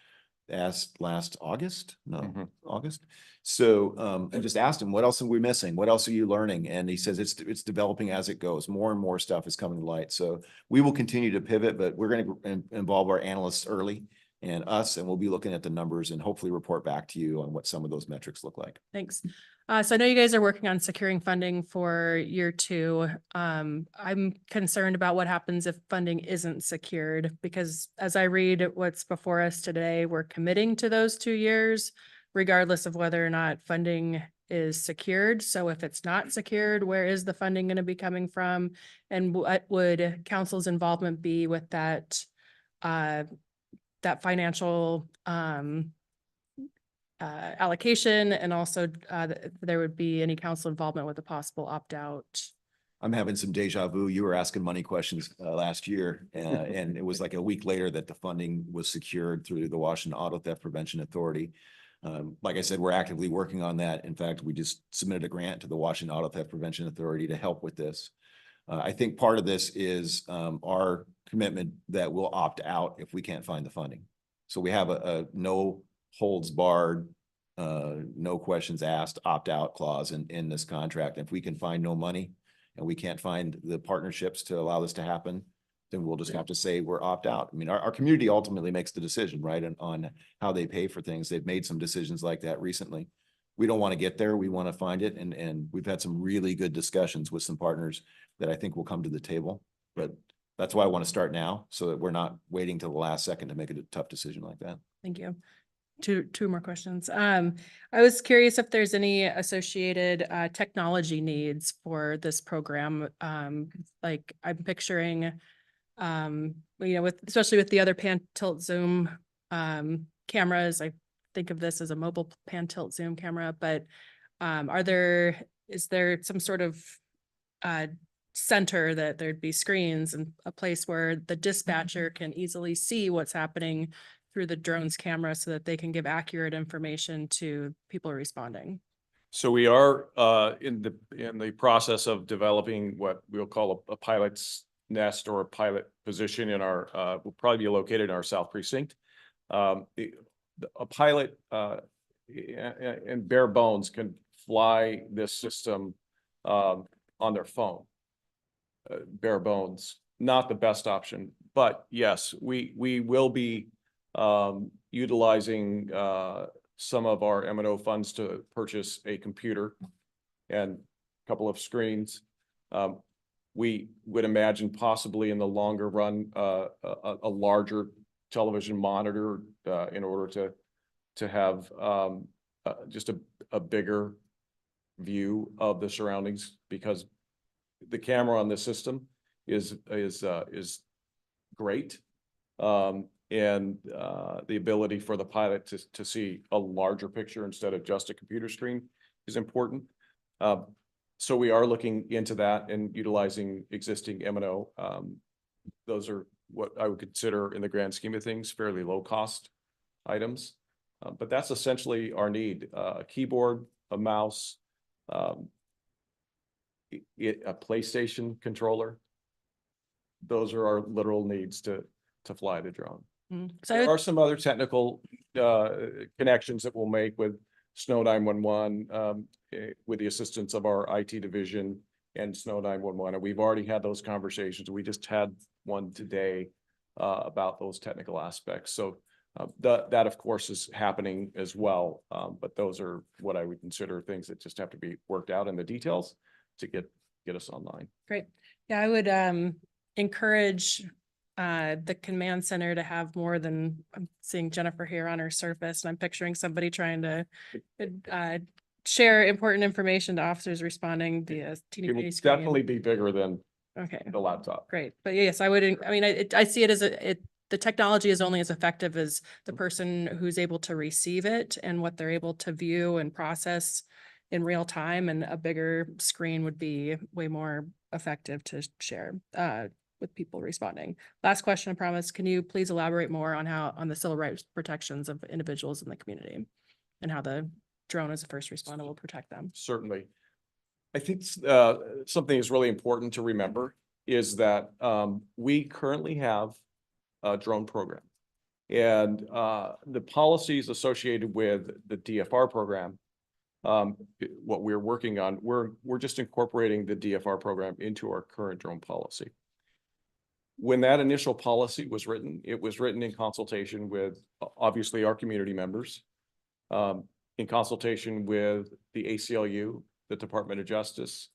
August? No, August. So I just asked him, what else are we missing? What else are you learning? And he says it's developing as it goes. More and more stuff is coming to light. So we will continue to pivot, but we're going to involve our analysts early and we'll be looking at the numbers and hopefully report back to you on what some of those metrics look like. thanks. So I know you guys are working on securing funding for year 2. I'm concerned about what happens if funding isn't secured, because as I read what's before us today, we're committing to those 2 years, regardless of whether or not funding is secured. So if it's not secured, where is the funding going to be coming from? And what would council's involvement be with that financial allocation, and also there would be any council involvement with a possible opt-out? I'm having some deja vu. You were asking money questions last year, and it was like a week later that the funding was secured through the Washington Auto Theft Prevention Authority. Like I said, we're actively working on that. In fact, we just submitted a grant to the Washington Auto Theft Prevention Authority to help with this. I think part of this is our commitment that we'll opt out if we can't find the funding. So we have a no holds barred, no questions asked, opt out clause in this contract. If we can find no money and we can't find the partnerships to allow this to happen, then we'll just have to say we're opt out. I mean, our community ultimately makes the decision, right? On how they pay for things. They've made some decisions like that recently. We don't want to get there. We want to find it. And we've had some really good discussions with some partners that I think will come to the table. But that's why I want to start now, so that we're not waiting till the last second to make a tough decision like that. Thank you. Two more questions. I was curious if there's any associated technology needs for this program. Like I'm picturing, especially with the other pan tilt zoom cameras, I think of this as a mobile pan tilt zoom camera, but is there some sort of center that there'd be screens and a place where the dispatcher can easily see what's happening through the drone's camera so that they can give accurate information to people responding? So we are in the process of developing what we'll call a pilot's nest or a pilot position in our will probably be located in our South Precinct. A pilot in bare bones can fly this system on their phone. Bare bones, not the best option, but yes, we will be utilizing some of our M&O funds to purchase a computer and a couple of screens. We would imagine possibly in the longer run a larger television monitor in order to have just a bigger view of the surroundings, because the camera on this system is great. And the ability for the pilot to see a larger picture instead of just a computer screen is important. So we are looking into that and utilizing existing M&O. Those are what I would consider, in the grand scheme of things, fairly low cost items. But that's essentially our need: a keyboard, a mouse, a PlayStation controller. Those are our literal needs to fly the drone. There are some other technical connections that we'll make with Snow 911 with the assistance of our IT division and Snow 911. And we've already had those conversations. We just had one today about those technical aspects. So that of course is happening as well. But those are what I would consider things that just have to be worked out in the details to get us online. Great. Yeah, I would encourage the command center to have more than, I'm seeing Jennifer here on her surface, and I'm picturing somebody trying to share important information to officers responding via teeny It will tiny screen. definitely be bigger than the laptop. Great. But yes, I see it as the technology is only as effective as the person who's able to receive it and what they're able to view and process in real time. And a bigger screen would be way more effective to share with people responding. Last question, I promise. Can you please elaborate more on the civil rights protections of individuals in the community and how the drone as a first responder will protect them? Certainly. I think something is really important to remember is that we currently have a drone program, and the policies associated with the DFR program, what we're working on, we're just incorporating the DFR program into our current drone policy. When that initial policy was written, it was written in consultation with obviously our community members, in consultation with the ACLU, the Department of Justice,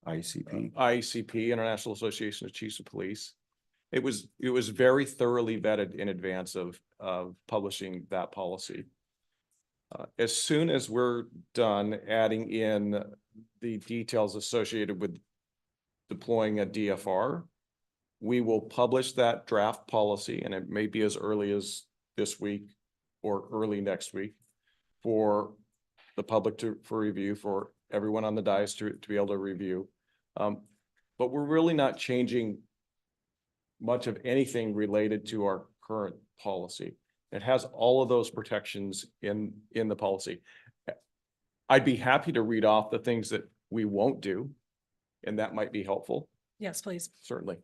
ICP, International Association of Chiefs of Police. It was very thoroughly vetted in advance of publishing that policy. As soon as we're done adding in the details associated with deploying a DFR, we will publish that draft policy, and it may be as early as this week or early next week, for the public for review, for everyone on the dais to be able to review. But we're really not changing much of anything related to our current policy. It has all of those protections in the policy. I'd be happy to read off the things that we won't do, and that might be helpful, Yes, please. certainly.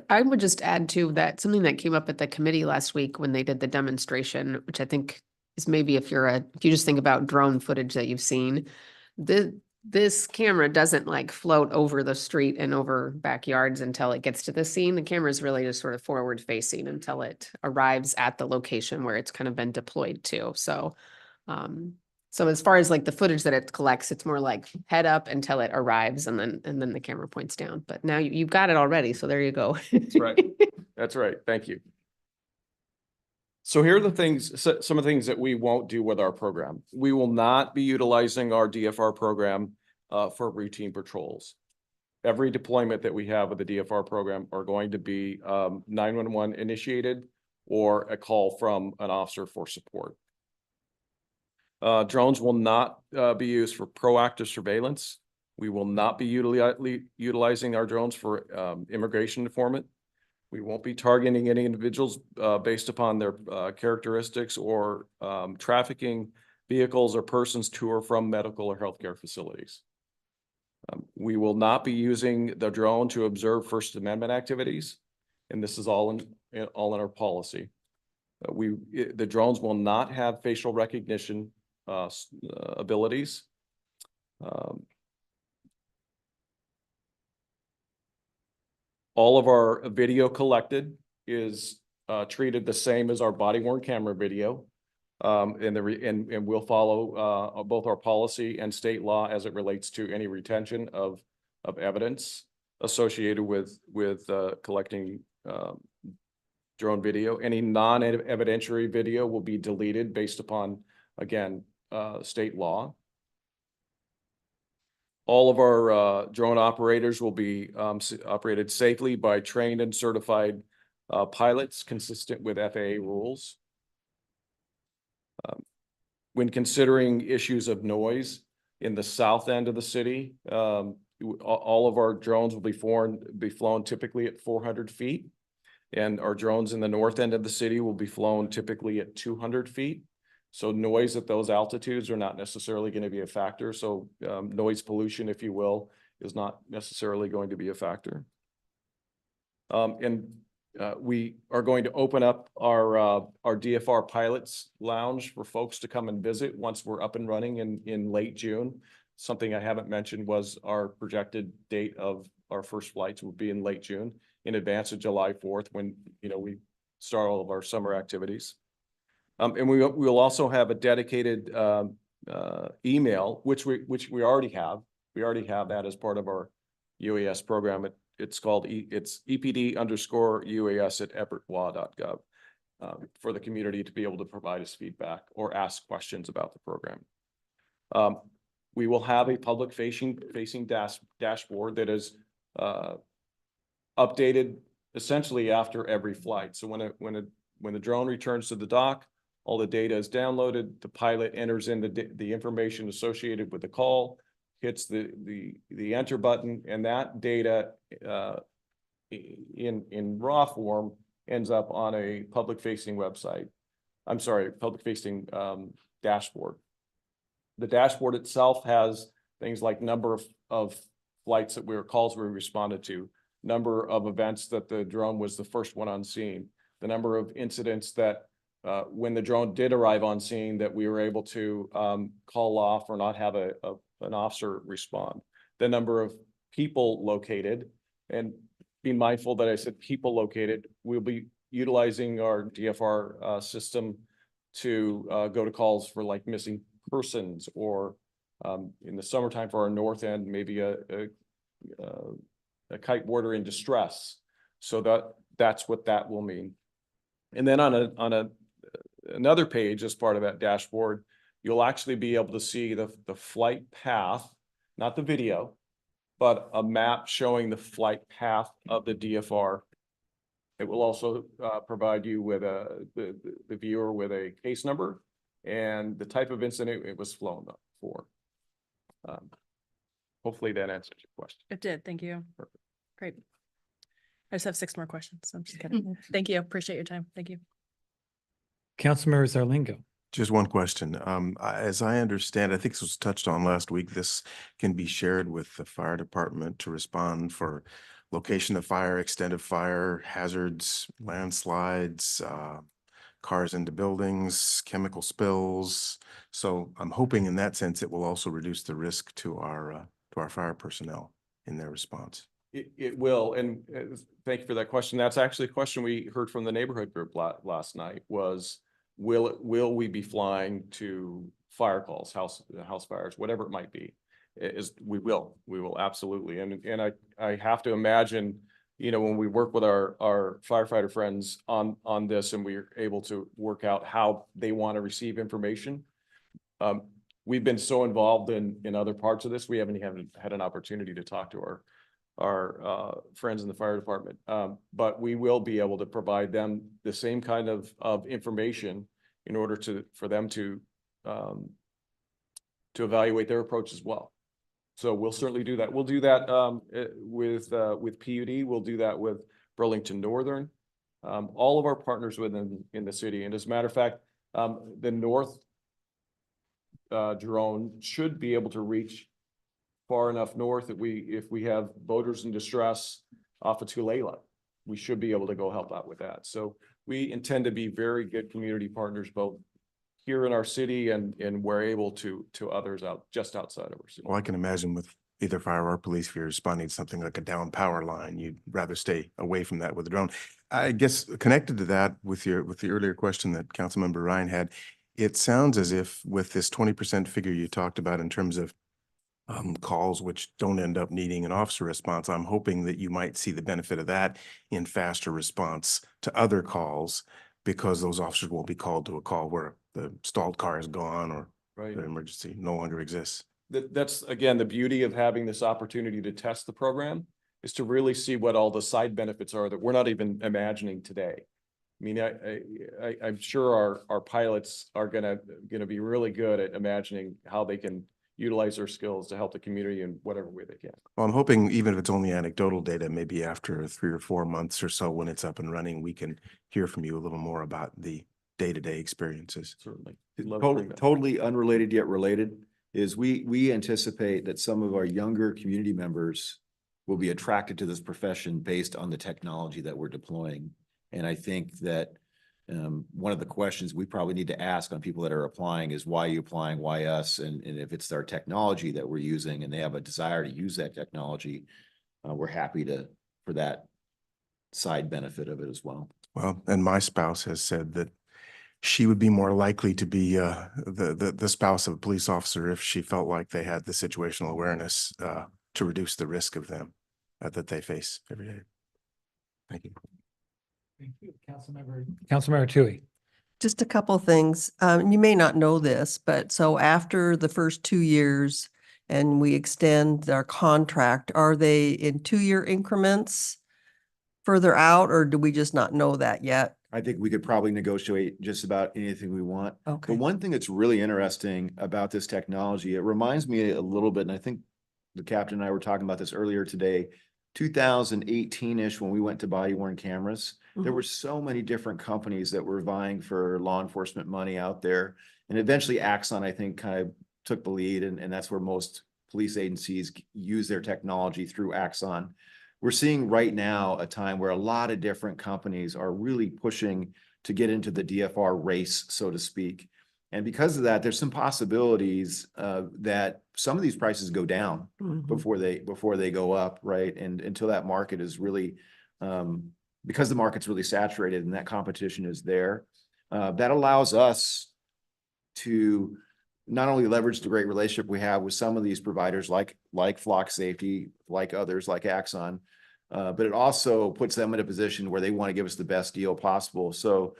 I would just add to that, something that came up at the committee last week when they did the demonstration, which I think is maybe if you just think about drone footage that you've seen, this camera doesn't like float over the street and over backyards until it gets to the scene. The camera is really just sort of forward facing until it arrives at the location where it's kind of been deployed to. So, so as far as like the footage that it collects, it's more like head up until it arrives and then the camera points down. But now you've got it already. So there you go. That's right. That's right. Thank you. So here are the things, some of the things that we won't do with our program. We will not be utilizing our DFR program for routine patrols. Every deployment that we have with the DFR program are going to be 911 initiated or a call from an officer for support. Drones will not be used for proactive surveillance. We will not be utilizing our drones for immigration informant. We won't be targeting any individuals based upon their characteristics or trafficking vehicles or persons to or from medical or healthcare facilities. We will not be using the drone to observe First Amendment activities, and this is all in our policy. The drones will not have facial recognition abilities. All of our video collected is treated the same as our body-worn camera video. And we'll follow both our policy and state law as it relates to any retention of evidence associated with collecting drone video. Any non-evidentiary video will be deleted based upon, again, state law. All of our drone operators will be operated safely by trained and certified pilots consistent with FAA rules. When considering issues of noise in the south end of the city, all of our drones will be flown typically at 400 feet. And our drones in the north end of the city will be flown typically at 200 feet. So noise at those altitudes are not necessarily going to be a factor. So noise pollution, if you will, is not necessarily going to be a factor. We are going to open up our DFR pilots lounge for folks to come and visit once we're up and running in late June. Something I haven't mentioned was our projected date of our first flights will be in late June, in advance of July 4th, when we start all of our summer activities. And we will also have a dedicated email, which we already have. We already have that as part of our UAS program. It's called it's EPD_UAS at everettwa.gov for the community to be able to provide us feedback or ask questions about the program. We will have a public facing dashboard that is updated essentially after every flight. So when the drone returns to the dock, all the data is downloaded. The pilot enters in the information associated with the call, hits the enter button, and that data in raw form ends up on a public facing website. I'm sorry, public facing dashboard. The dashboard itself has things like number of flights that calls we responded to, number of events that the drone was the first one on scene, the number of incidents that when the drone did arrive on scene that we were able to call off or not have an officer respond, the number of people located, and be mindful that I said people located. We'll be utilizing our DFR system to go to calls for like missing persons, or in the summertime for our north end, maybe a kiteboarder in distress. So that's what that will mean. And then on another page as part of that dashboard, you'll actually be able to see the flight path, not the video, but a map showing the flight path of the DFR. It will also provide you with the viewer with a case number and the type of incident it was flown for. Hopefully that answers your question. It did. Thank you. Great. I just have 6 more questions. So I'm just kidding. Thank you. Appreciate your time. Thank you. Councilmember Zarlingo. Just one question. As I understand, I think this was touched on last week, this can be shared with the fire department to respond for location of fire, extent of fire, hazards, landslides, cars into buildings, chemical spills. So I'm hoping in that sense, it will also reduce the risk to our fire personnel in their response. It will, and thank you for that question. That's actually a question we heard from the neighborhood group last night was, will we be flying to fire calls, house fires, whatever it might be? We will absolutely. And I have to imagine, you know, when we work with our firefighter friends on this and we're able to work out how they want to receive information. We've been so involved in other parts of this, we haven't had an opportunity to talk to our friends in the fire department. But we will be able to provide them the same kind of information in order for them to evaluate their approach as well. So we'll certainly do that. We'll do that with PUD. We'll do that with Burlington Northern, all of our partners within the city. And as a matter of fact, the North drone should be able to reach far enough north that if we have boaters in distress off of Tulalip, we should be able to go help out with that. So we intend to be very good community partners, both here in our city and we're able to others just outside of our city. Well, I can imagine with either fire or police, if you're responding to something like a down power line, you'd rather stay away from that with a drone. I guess connected to that with the earlier question that Councilmember Ryan had, it sounds as if with this 20% figure you talked about in terms of calls which don't end up needing an officer response, I'm hoping that you might see the benefit of that in faster response to other calls, because those officers won't be called to a call where the stalled car is gone or Right. the emergency no longer exists. That's again, the beauty of having this opportunity to test the program is to really see what all the side benefits are that we're not even imagining today. I mean, I'm sure our pilots are gonna be really good at imagining how they can utilize their skills to help the community in whatever way they can. Well, I'm hoping even if it's only anecdotal data, maybe after 3 or 4 months or so, when it's up and running, we can hear from you a little more about the day-to-day experiences. Certainly. Love to bring that. Totally unrelated yet related is we anticipate that some of our younger community members will be attracted to this profession based on the technology that we're deploying. And I think that one of the questions we probably need to ask on people that are applying is, why are you applying? Why us? And if it's our technology that we're using and they have a desire to use that technology, we're happy for that side benefit of it as well. Well, and my spouse has said that she would be more likely to be the spouse of a police officer if she felt like they had the situational awareness to reduce the risk of them that they face every day. Thank you. Thank you. Councilmember Tui. Just a couple things. You may not know this, but so after the first 2 years and we extend our contract, are they in 2-year increments further out, or do we just not know that yet? I think we could probably negotiate just about anything we want. Okay. The one thing that's really interesting about this technology, it reminds me a little bit, and I think the captain and I were talking about this earlier today, 2018-ish, when we went to body worn cameras, there were so many different companies that were vying for law enforcement money out there. And eventually Axon, I think, kind of took the lead, and that's where most police agencies use their technology, through Axon. We're seeing right now a time where a lot of different companies are really pushing to get into the DFR race, so to speak. And because of that, there's some possibilities that some of these prices go down before they go up, right? And until that market is really, because the market's really saturated and that competition is there, that allows us to not only leverage the great relationship we have with some of these providers like Flock Safety, like others, like Axon, but it also puts them in a position where they want to give us the best deal possible. So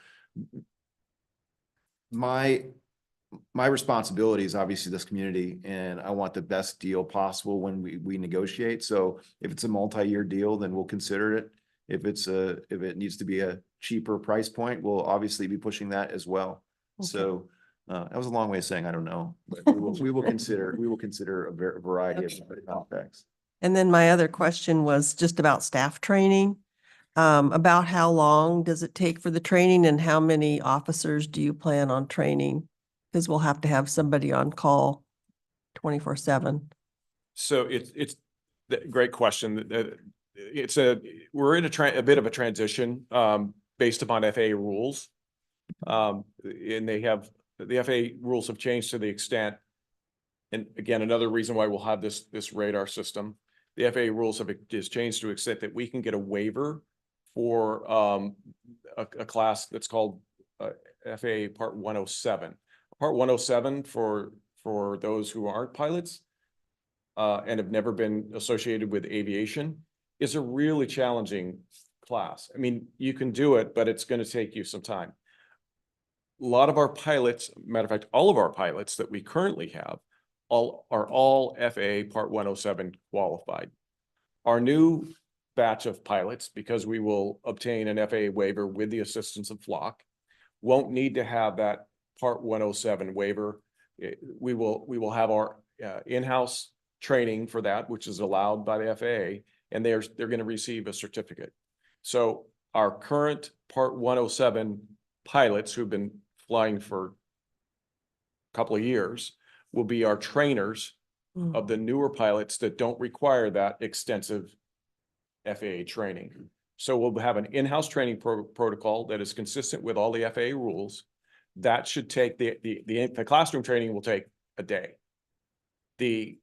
my responsibility is obviously this community, and I want the best deal possible when we negotiate. So if it's a multi-year deal, then we'll consider it. If it needs to be a cheaper price point, we'll obviously be pushing that as well. Okay. So That was a long way of saying, I don't know, but we will consider a variety of different topics. And then my other question was just about staff training. About how long does it take for the training and how many officers do you plan on training? Because we'll have to have somebody on call 24/7. So it's great question. We're in a bit of a transition, based upon FAA rules. And the FAA rules have changed to the extent, and again, another reason why we'll have this radar system. The FAA rules have just changed to the extent that we can get a waiver for a class that's called FAA Part 107. Part 107 for those who aren't pilots and have never been associated with aviation is a really challenging class. I mean, you can do it, but it's going to take you some time. A lot of our pilots, matter of fact, all of our pilots that we currently have are all FAA Part 107 qualified. Our new batch of pilots, because we will obtain an FAA waiver with the assistance of Flock, won't need to have that Part 107 waiver. We will have our in-house training for that, which is allowed by the FAA, and they're going to receive a certificate. So our current Part 107 pilots who've been flying for a couple of years will be our trainers of the newer pilots that don't require that extensive FAA training. So we'll have an in-house training protocol that is consistent with all the FAA rules. That should take the classroom training will take a day. The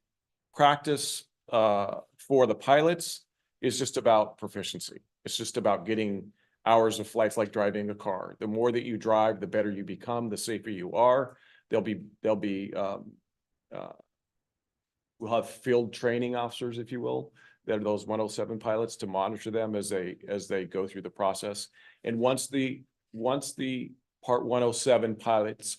practice for the pilots is just about proficiency. It's just about getting hours of flights like driving a car. The more that you drive, the better you become, the safer you are. We'll have field training officers, if you will, that are those 107 pilots to monitor them as they go through the process. And once the Part 107 pilots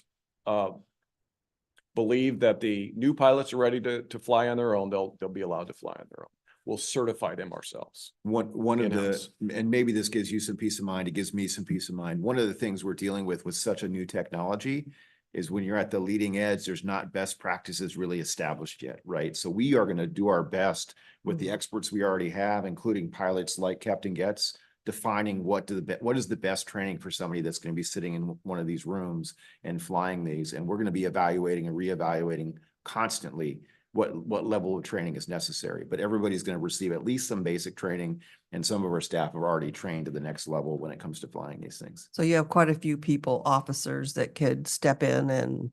believe that the new pilots are ready to fly on their own, they'll be allowed to fly on their own. We'll certify them ourselves. One of In-house. and maybe this gives you some peace of mind, it gives me some peace of mind. One of the things we're dealing with such a new technology is when you're at the leading edge, there's not best practices really established yet, right? So we are going to do our best with the experts we already have, including pilots like Captain Getz, defining what is the best training for somebody that's going to be sitting in one of these rooms and flying these. And we're going to be evaluating and reevaluating constantly what level of training is necessary. But everybody's going to receive at least some basic training, and some of our staff have already trained to the next level when it comes to flying these things. So you have quite a few people, officers that could step in and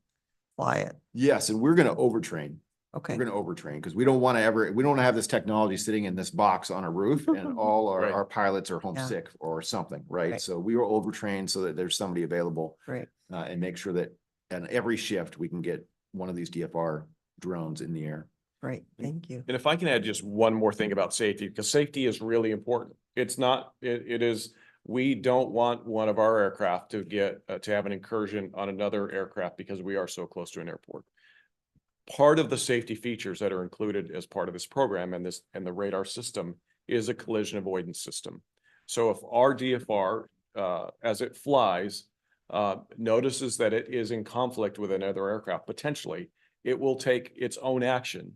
fly it. Yes, and we're going to overtrain. Okay. We're going to overtrain because we don't want to have this technology sitting in this box on a roof and all our pilots are homesick or something, right? So we will overtrain so that there's somebody available. Right. And make sure that on every shift we can get one of these DFR drones in the air. Right. Thank you. And if I can add just one more thing about safety, because safety is really important. We don't want one of our aircraft to have an incursion on another aircraft because we are so close to an airport. Part of the safety features that are included as part of this program and the radar system is a collision avoidance system. So if our DFR, as it flies, notices that it is in conflict with another aircraft, potentially, it will take its own action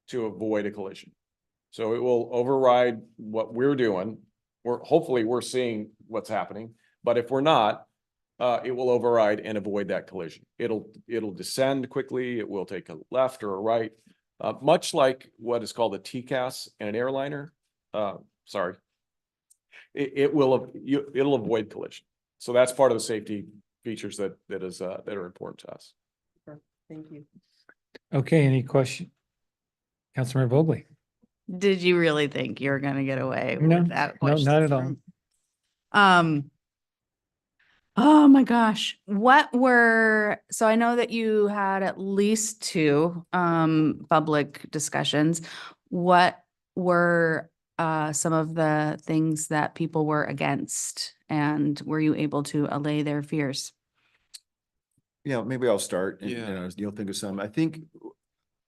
to avoid a collision. So it will override what we're doing. Hopefully we're seeing what's happening, but if we're not, it will override and avoid that collision. It'll descend quickly. It will take a left or a right, much like what is called a TCAS in an airliner. It'll avoid collision. So that's part of the safety features that are important to us. Thank you. Okay, any question? Councilmember Vogely? Did you really think you were going to get away No, with that no, question? not at all. Oh my gosh. So I know that you had at least 2 public discussions. What were some of the things that people were against, and were you able to allay their fears? Yeah, maybe I'll start and you'll think of some. I think,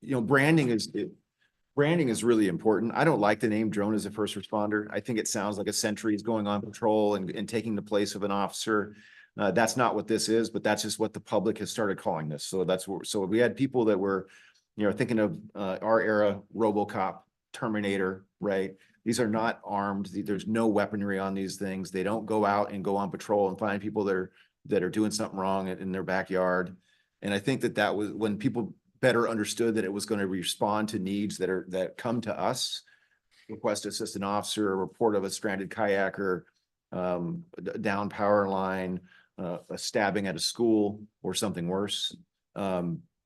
branding is really important. I don't like the name drone as a first responder. I think it sounds like a sentry is going on patrol and taking the place of an officer. That's not what this is, but that's just what the public has started calling this. So that's what, so we had people that were, thinking of our era RoboCop, Terminator, right? These are not armed. There's no weaponry on these things. They don't go out and go on patrol and find people that are doing something wrong in their backyard. And I think that was when people better understood that it was going to respond to needs that come to us. Request assistant officer, a report of a stranded kayaker, a down power line, a stabbing at a school or something worse.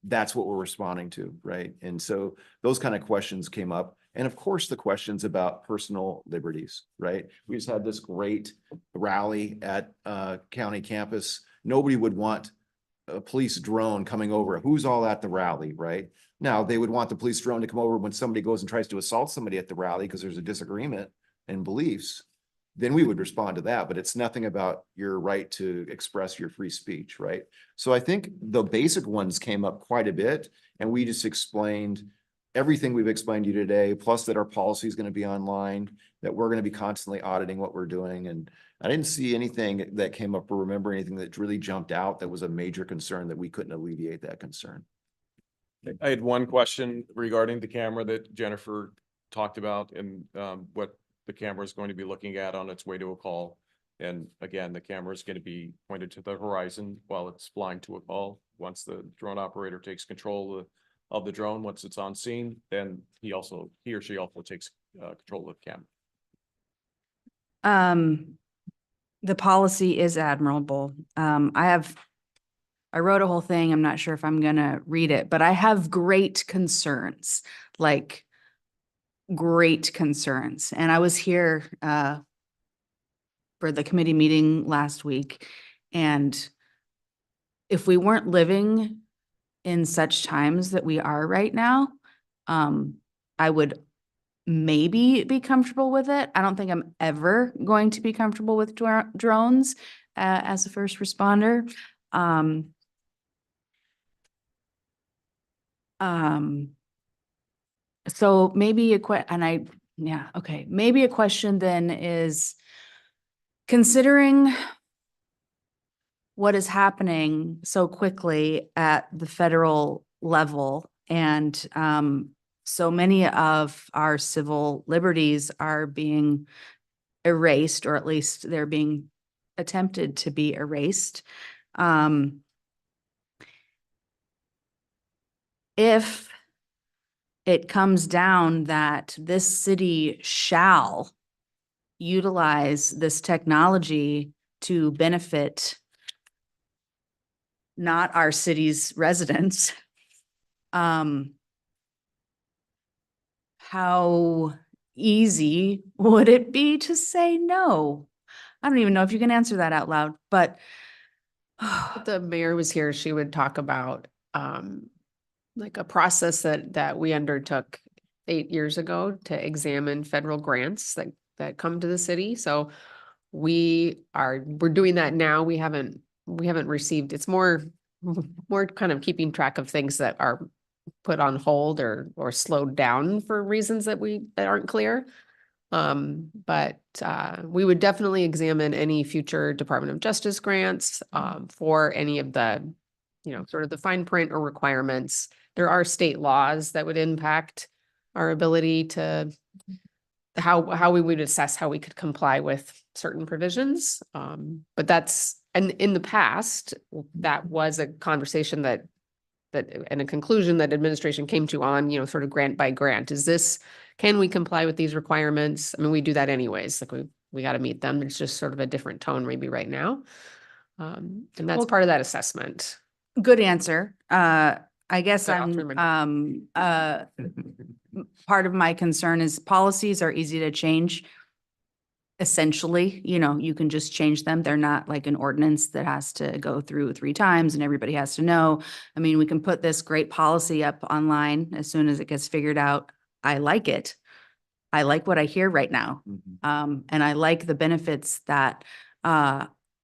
That's what we're responding to, right? And so those kind of questions came up. And of course, the questions about personal liberties, right? We just had this great rally at county campus. Nobody would want a police drone coming over. Who's all at the rally, right? Now, they would want the police drone to come over when somebody goes and tries to assault somebody at the rally because there's a disagreement in beliefs. Then we would respond to that, but it's nothing about your right to express your free speech, right? So I think the basic ones came up quite a bit, and we just explained everything we've explained to you today, plus that our policy is going to be online, that we're going to be constantly auditing what we're doing. And I didn't see anything that came up or remember anything that really jumped out that was a major concern that we couldn't alleviate that concern. I had one question regarding the camera that Jennifer talked about and what the camera is going to be looking at on its way to a call. And again, the camera is going to be pointed to the horizon while it's flying to a call. Once the drone operator takes control of the drone, once it's on scene, then he or she also takes control of the camera. The policy is admirable. I wrote a whole thing. I'm not sure if I'm gonna read it, but I have great concerns, like great concerns. And I was here for the committee meeting last week. And if we weren't living in such times that we are right now, I would maybe be comfortable with it. I don't think I'm ever going to be comfortable with drones as a first responder. So maybe maybe a question then is, considering what is happening so quickly at the federal level, and so many of our civil liberties are being erased, or at least they're being attempted to be erased. If it comes down that this city shall utilize this technology to benefit not our city's residents, how easy would it be to say no? I don't even know if you can answer that out loud, but If the mayor was here, she would talk about like a process that we undertook 8 years ago to examine federal grants that come to the city. So we're doing that now. We haven't received, it's more kind of keeping track of things that are put on hold or slowed down for reasons that aren't clear. But we would definitely examine any future Department of Justice grants for any of the, sort of the fine print or requirements. There are state laws that would impact our ability to how we would assess how we could comply with certain provisions. But and in the past, that was a conversation that and a conclusion that administration came to on, sort of grant by grant. Can we comply with these requirements? I mean, we do that anyways. Like we got to meet them. It's just sort of a different tone maybe right now. And that's part of that assessment. good answer. I guess So I'll turn part of my concern is policies are easy to change. Essentially, you can just change them. They're not like an ordinance that has to go through 3 times and everybody has to know. I mean, we can put this great policy up online as soon as it gets figured out. I like it. I like what I hear right now. And I like the benefits that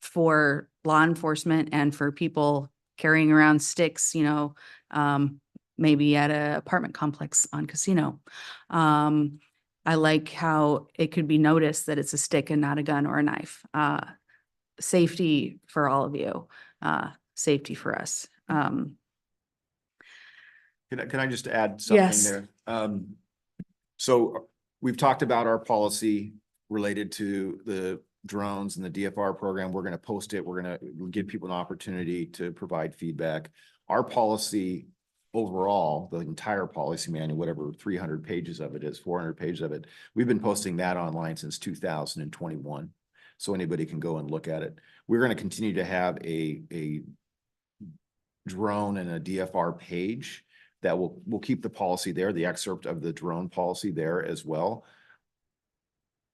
for law enforcement and for people carrying around sticks, maybe at an apartment complex on Casino. I like how it could be noticed that it's a stick and not a gun or a knife. safety for all of you, safety for us. Can I just add something Yes. there? So we've talked about our policy related to the drones and the DFR program. We're going to post it. We're going to give people an opportunity to provide feedback. Our policy overall, the entire policy manual, whatever 300 pages of it is, 400 pages of it, we've been posting that online since 2021. So anybody can go and look at it. We're going to continue to have a drone and a DFR page that we'll keep the policy there, the excerpt of the drone policy there as well.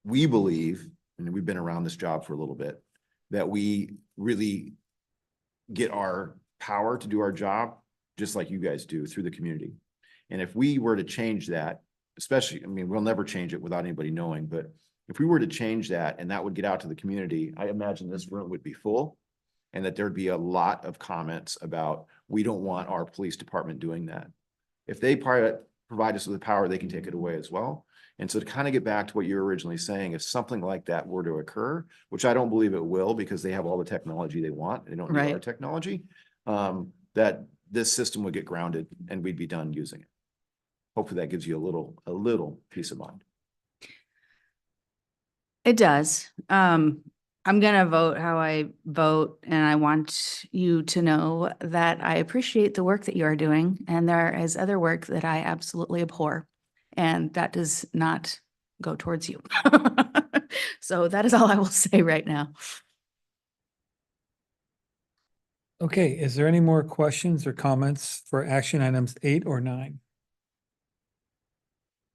We believe, and we've been around this job for a little bit, that we really get our power to do our job just like you guys do through the community. And if we were to change that, especially, I mean, we'll never change it without anybody knowing, but if we were to change that and that would get out to the community, I imagine this room would be full and that there'd be a lot of comments about, we don't want our police department doing that. If they provide us with the power, they can take it away as well. And so to kind of get back to what you were originally saying, if something like that were to occur, which I don't believe it will because they have all the technology they want, they don't need our Right. technology, that this system would get grounded and we'd be done using it. Hopefully that gives you a little peace of mind. It does. I'm gonna vote how I vote, and I want you to know that I appreciate the work that you are doing, and there is other work that I absolutely abhor, and that does not go towards you. So that is all I will say right now. Okay, is there any more questions or comments for action items 8 or 9?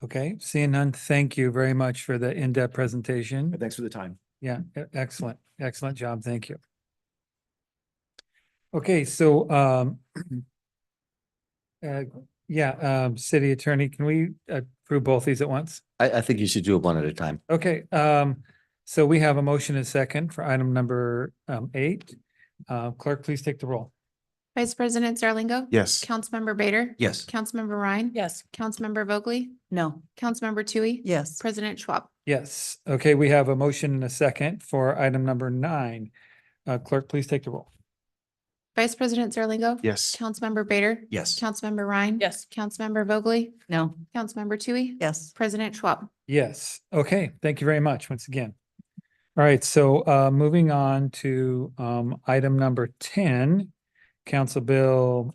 Okay, seeing none, thank you very much for the in-depth presentation. Thanks for the time. Yeah, excellent, excellent job. Thank you. Okay, so, city attorney, can we approve both these at once? I think you should do it one at a time. Okay, so we have a motion and second for item number 8. Clerk, please take the roll. Vice President Zarlingo. Yes. Councilmember Bader. Yes. Councilmember Ryan. Yes. Councilmember Vogely. No. Councilmember Tui. Yes. President Schwab. Yes, okay, we have a motion and a second for item number 9. Clerk, please take the roll. Vice President Zarlingo. Yes. Councilmember Bader. Yes. Councilmember Ryan. Yes. Councilmember Vogely. No. Councilmember Tui. Yes. President Schwab. Yes, okay, thank you very much once again. All right, so moving on to item number 10, Council Bill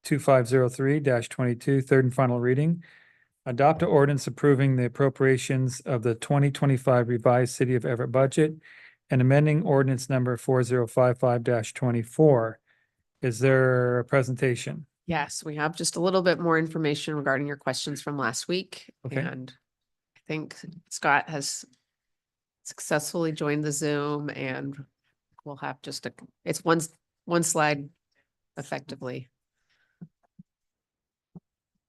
2503-22, third and final reading. Adopt an ordinance approving the appropriations of the 2025 revised City of Everett budget and amending ordinance number 4055-24. Is there a presentation? Yes, we have just a little bit more information regarding your questions from last week. Okay. And I think Scott has successfully joined the Zoom and we'll have just it's one slide effectively.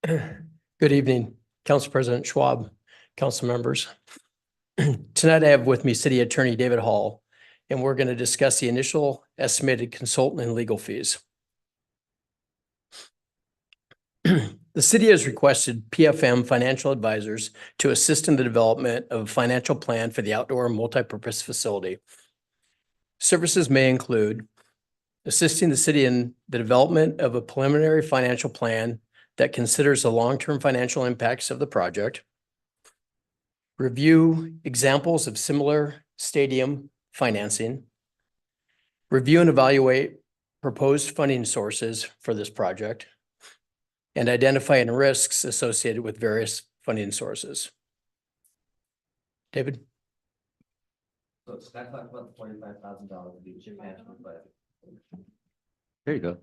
Good evening, Council President Schwab, council members. Tonight I have with me City Attorney David Hall, and we're going to discuss the initial estimated consultant and legal fees. The city has requested PFM financial advisors to assist in the development of a financial plan for the outdoor multipurpose facility. Services may include assisting the city in the development of a preliminary financial plan that considers the long-term financial impacts of the project, review examples of similar stadium financing, review and evaluate proposed funding sources for this project, and identify any risks associated with various funding sources. David? So Scott talked about the $45,000. There you go.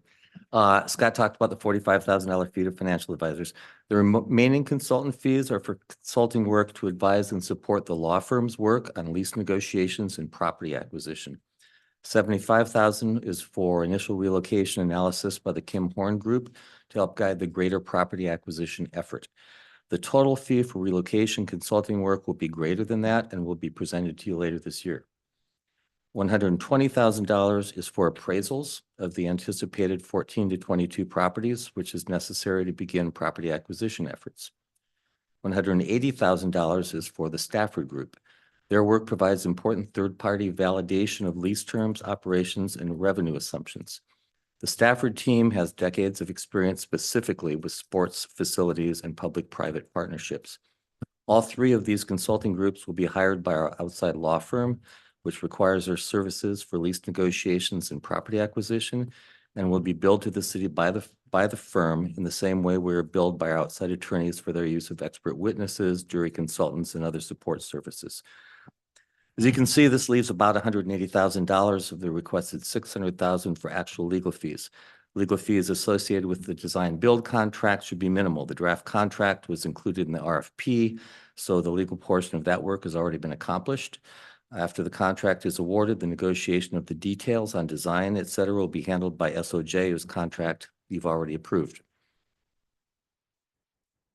Scott talked about the $45,000 fee to financial advisors. The remaining consultant fees are for consulting work to advise and support the law firm's work on lease negotiations and property acquisition. $75,000 is for initial relocation analysis by the Kim Horn Group to help guide the greater property acquisition effort. The total fee for relocation consulting work will be greater than that and will be presented to you later this year. $120,000 is for appraisals of the anticipated 14 to 22 properties, which is necessary to begin property acquisition efforts. $180,000 is for the Stafford Group, Their work provides important third-party validation of lease terms, operations, and revenue assumptions. The Stafford team has decades of experience specifically with sports facilities and public-private partnerships. All three of these consulting groups will be hired by our outside law firm, which requires their services for lease negotiations and property acquisition, and will be billed to the city by the firm in the same way we are billed by our outside attorneys for their use of expert witnesses, jury consultants, and other support services. As you can see, this leaves about $180,000 of the requested $600,000 for actual legal fees. Legal fees associated with the design build contract should be minimal. The draft contract was included in the RFP, so the legal portion of that work has already been accomplished. After the contract is awarded, the negotiation of the details on design, et cetera, will be handled by SOJ, whose contract you've already approved.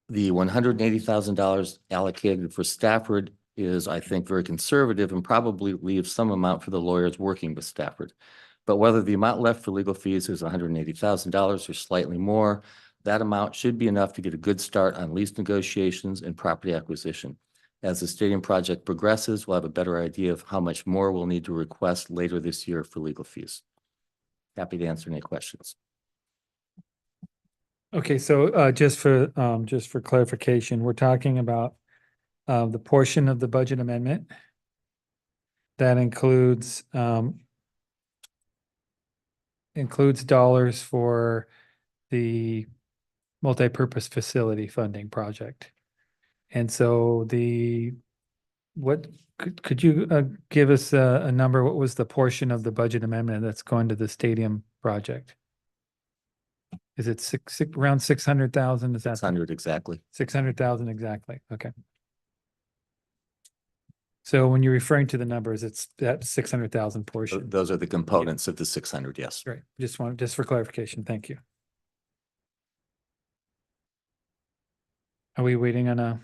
The $180,000 allocated for Stafford is, I think, very conservative and probably leaves some amount for the lawyers working with Stafford. But whether the amount left for legal fees is $180,000 or slightly more, that amount should be enough to get a good start on lease negotiations and property acquisition. As the stadium project progresses, we'll have a better idea of how much more we'll need to request later this year for legal fees. Happy to answer any questions. Okay, so just for clarification, we're talking about the portion of the budget amendment that includes dollars for the multipurpose facility funding project. And so could you give us a number? What was the portion of the budget amendment that's going to the stadium project? Is it around 600,000? Is that 600 exactly. 600,000 exactly? Okay. So when you're referring to the numbers, it's that 600,000 portion. Those are the components of the 600, yes. Right. Just for clarification. Thank you. Are we waiting on a?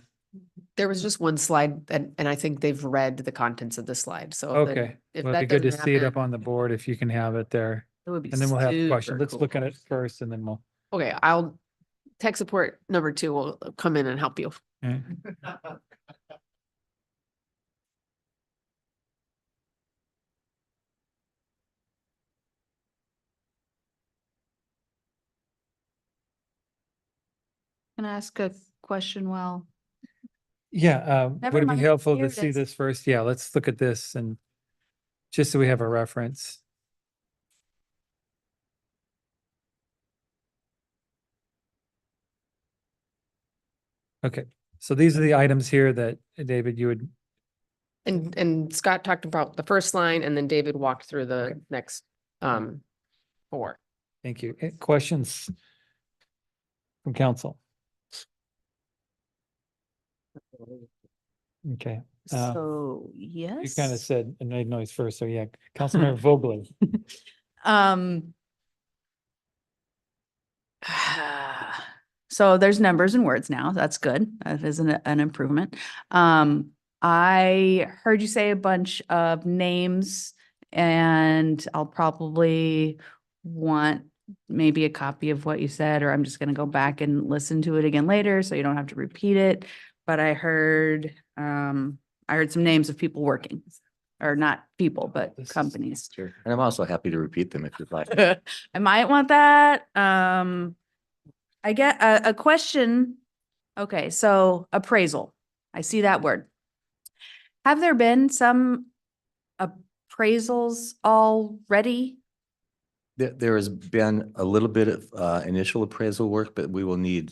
There was just one slide and I think they've read the contents of the slide. So Okay. if Well, that it'd be good to doesn't see it up happen, on the board if you can have it there. it would be And then we'll have super questions. Let's look at cool. it first and then we'll. Okay, tech support number 2 will come in and help you. Yeah. Can I ask a question while? Yeah, Never would it be mind. helpful Here to it see is. this first? Yeah, let's look at this and just so we have a reference. Okay, so these are the items here that David, you would, And Scott talked about the first line and then David walked through the Okay. next 4. thank you. Questions from council? Okay. So, You kind of yes. said a made noise first, so yeah, Councilmember Vogler. So there's numbers and words now. That's good. That is an improvement. I heard you say a bunch of names and I'll probably want maybe a copy of what you said, or I'm just going to go back and listen to it again later so you don't have to repeat it. But I heard some names of people working, or not people, but companies. Sure. And I'm also happy to repeat them if you'd like. I might want that. I get a question. Okay, so appraisal. I see that word. Have there been some appraisals already? There has been a little bit of initial appraisal work, but we will need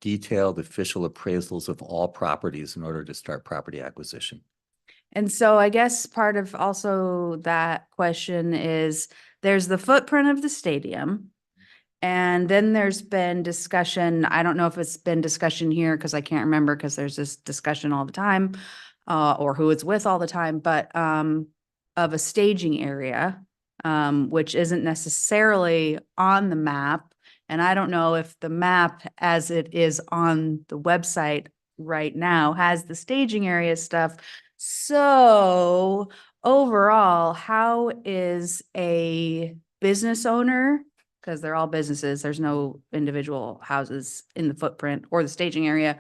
detailed official appraisals of all properties in order to start property acquisition. And so I guess part of also that question is there's the footprint of the stadium. And then there's been discussion, I don't know if it's been discussion here because I can't remember because there's this discussion all the time, or who it's with all the time, but of a staging area, which isn't necessarily on the map. And I don't know if the map as it is on the website right now has the staging area stuff. So overall, how is a business owner, because they're all businesses, there's no individual houses in the footprint or the staging area.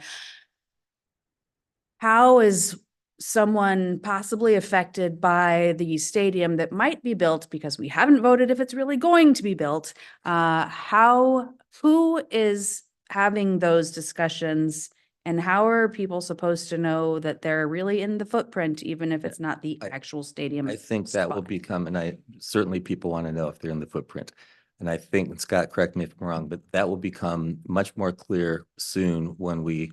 How is someone possibly affected by the stadium that might be built, because we haven't voted if it's really going to be built, who is having those discussions, and how are people supposed to know that they're really in the footprint, even if it's not the actual stadium? I think that will spot? become, and certainly people want to know if they're in the footprint. And I think, and Scott, correct me if I'm wrong, but that will become much more clear soon when we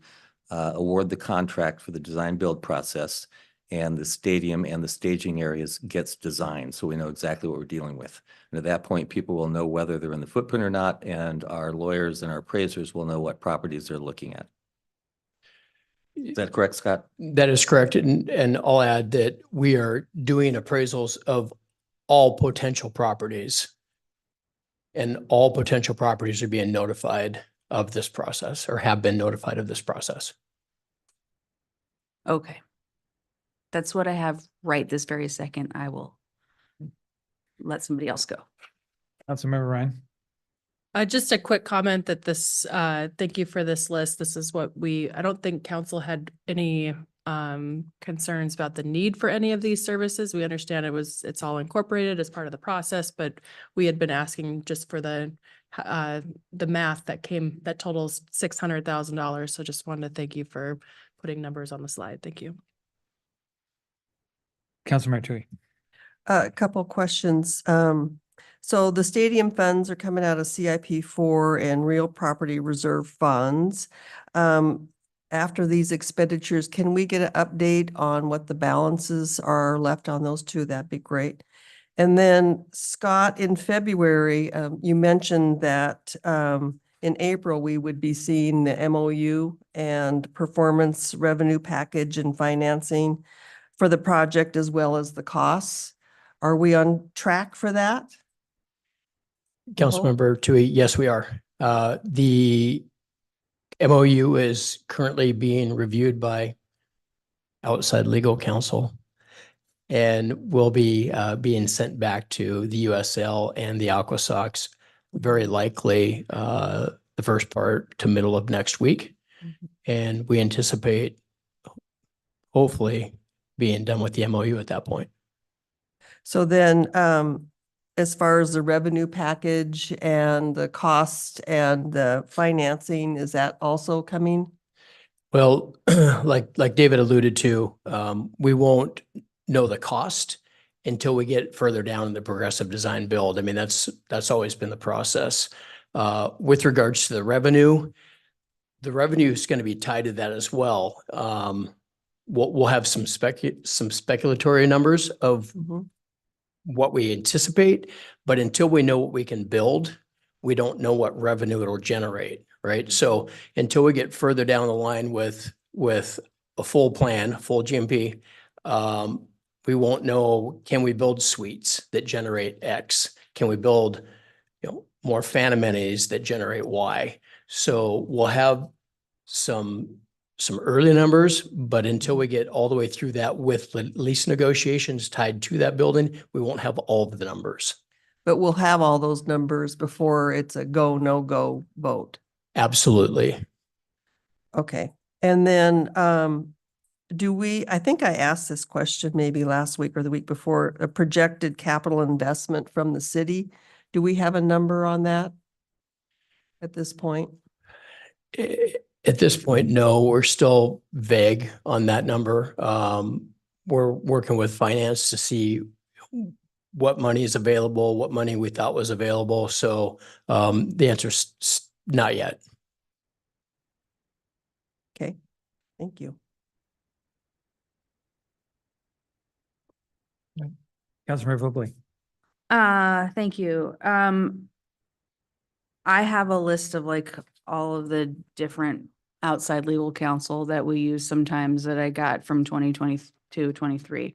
award the contract for the design build process and the stadium and the staging areas gets designed. So we know exactly what we're dealing with. And at that point, people will know whether they're in the footprint or not. And our lawyers and our appraisers will know what properties they're looking at. Is that correct, Scott? That is correct. And I'll add that we are doing appraisals of all potential properties. And all potential properties are being notified of this process, or have been notified of this process. Okay. That's what I have right this very second. I will let somebody else go. Councilmember Ryan. Just a quick comment that this, thank you for this list. This is what I don't think council had any concerns about the need for any of these services. We understand it's all incorporated as part of the process, but we had been asking just for the math that totals $600,000. So just wanted to thank you for putting numbers on the slide. Thank you. Councilmember Tui. A couple questions. So the stadium funds are coming out of CIP4 and real property reserve funds. After these expenditures, can we get an update on what the balances are left on those two? That'd be great. And then Scott, in February, you mentioned that in April, we would be seeing the MOU and performance revenue package and financing for the project as well as the costs. Are we on track for that? Councilmember Tui, yes, we are. The MOU is currently being reviewed by outside legal counsel and will be being sent back to the USL and the Aqua Sox very likely the first part to middle of next week. And we anticipate hopefully being done with the MOU at that point. So then, as far as the revenue package and the cost and the financing, is that also coming? Well, like David alluded to, we won't know the cost until we get further down in the progressive design build. I mean, that's always been the process. With regards to the revenue is going to be tied to that as well. We'll have some speculatory numbers of what we anticipate, but until we know what we can build, we don't know what revenue it'll generate, right? So until we get further down the line with a full plan, full GMP, we won't know, can we build suites that generate X? Can we build, more fan amenities that generate Y? So we'll have some early numbers, but until we get all the way through that with the lease negotiations tied to that building, we won't have all of the numbers. But we'll have all those numbers before it's a go, no go vote. Absolutely. Okay. And then, I think I asked this question maybe last week or the week before, a projected capital investment from the city. Do we have a number on that at this point? At this point, no, we're still vague on that number. We're working with finance to see what money is available, what money we thought was available. So the answer is not yet. Okay, thank you. Councilmember Vogely. Thank you. I have a list of like all of the different outside legal counsel that we use sometimes that I got from 2022, 23.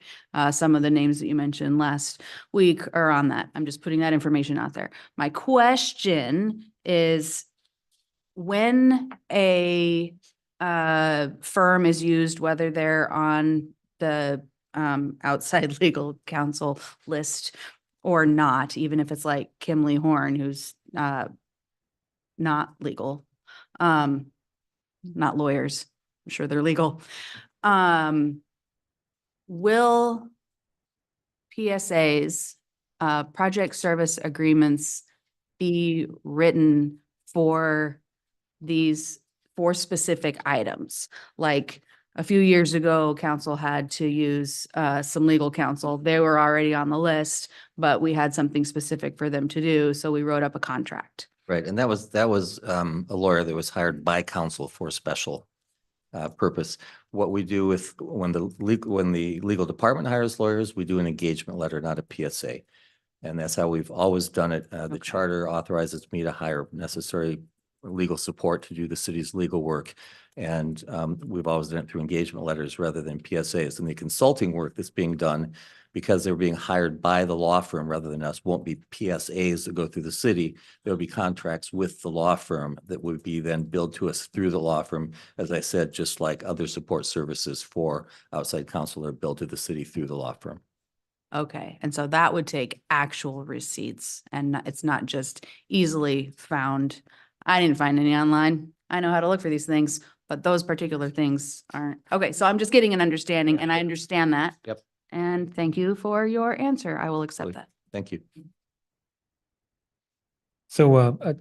Some of the names that you mentioned last week are on that. I'm just putting that information out there. My question is, when a firm is used, whether they're on the outside legal counsel list or not, even if it's like Kimley Horn, who's not legal, not lawyers, I'm sure they're legal. will PSAs, project service agreements be written for these, for specific items? Like a few years ago, council had to use some legal counsel. They were already on the list, but we had something specific for them to do, so we wrote up a contract. Right, and that was a lawyer that was hired by council for a special purpose. What we do with, when the legal department hires lawyers, we do an engagement letter, not a PSA. And that's how we've always done it. The Okay. charter authorizes me to hire necessary legal support to do the city's legal work. And we've always done it through engagement letters rather than PSAs. And the consulting work that's being done, because they're being hired by the law firm rather than us, won't be PSAs that go through the city. There'll be contracts with the law firm that would be then billed to us through the law firm. As I said, just like other support services for outside counsel are billed to the city through the law firm. Okay, and so that would take actual receipts and it's not just easily found. I didn't find any online. I know how to look for these things, but those particular things aren't. Okay, so I'm just getting an understanding and I understand that. Yep. And thank you for your answer. I will accept that. Thank you. So I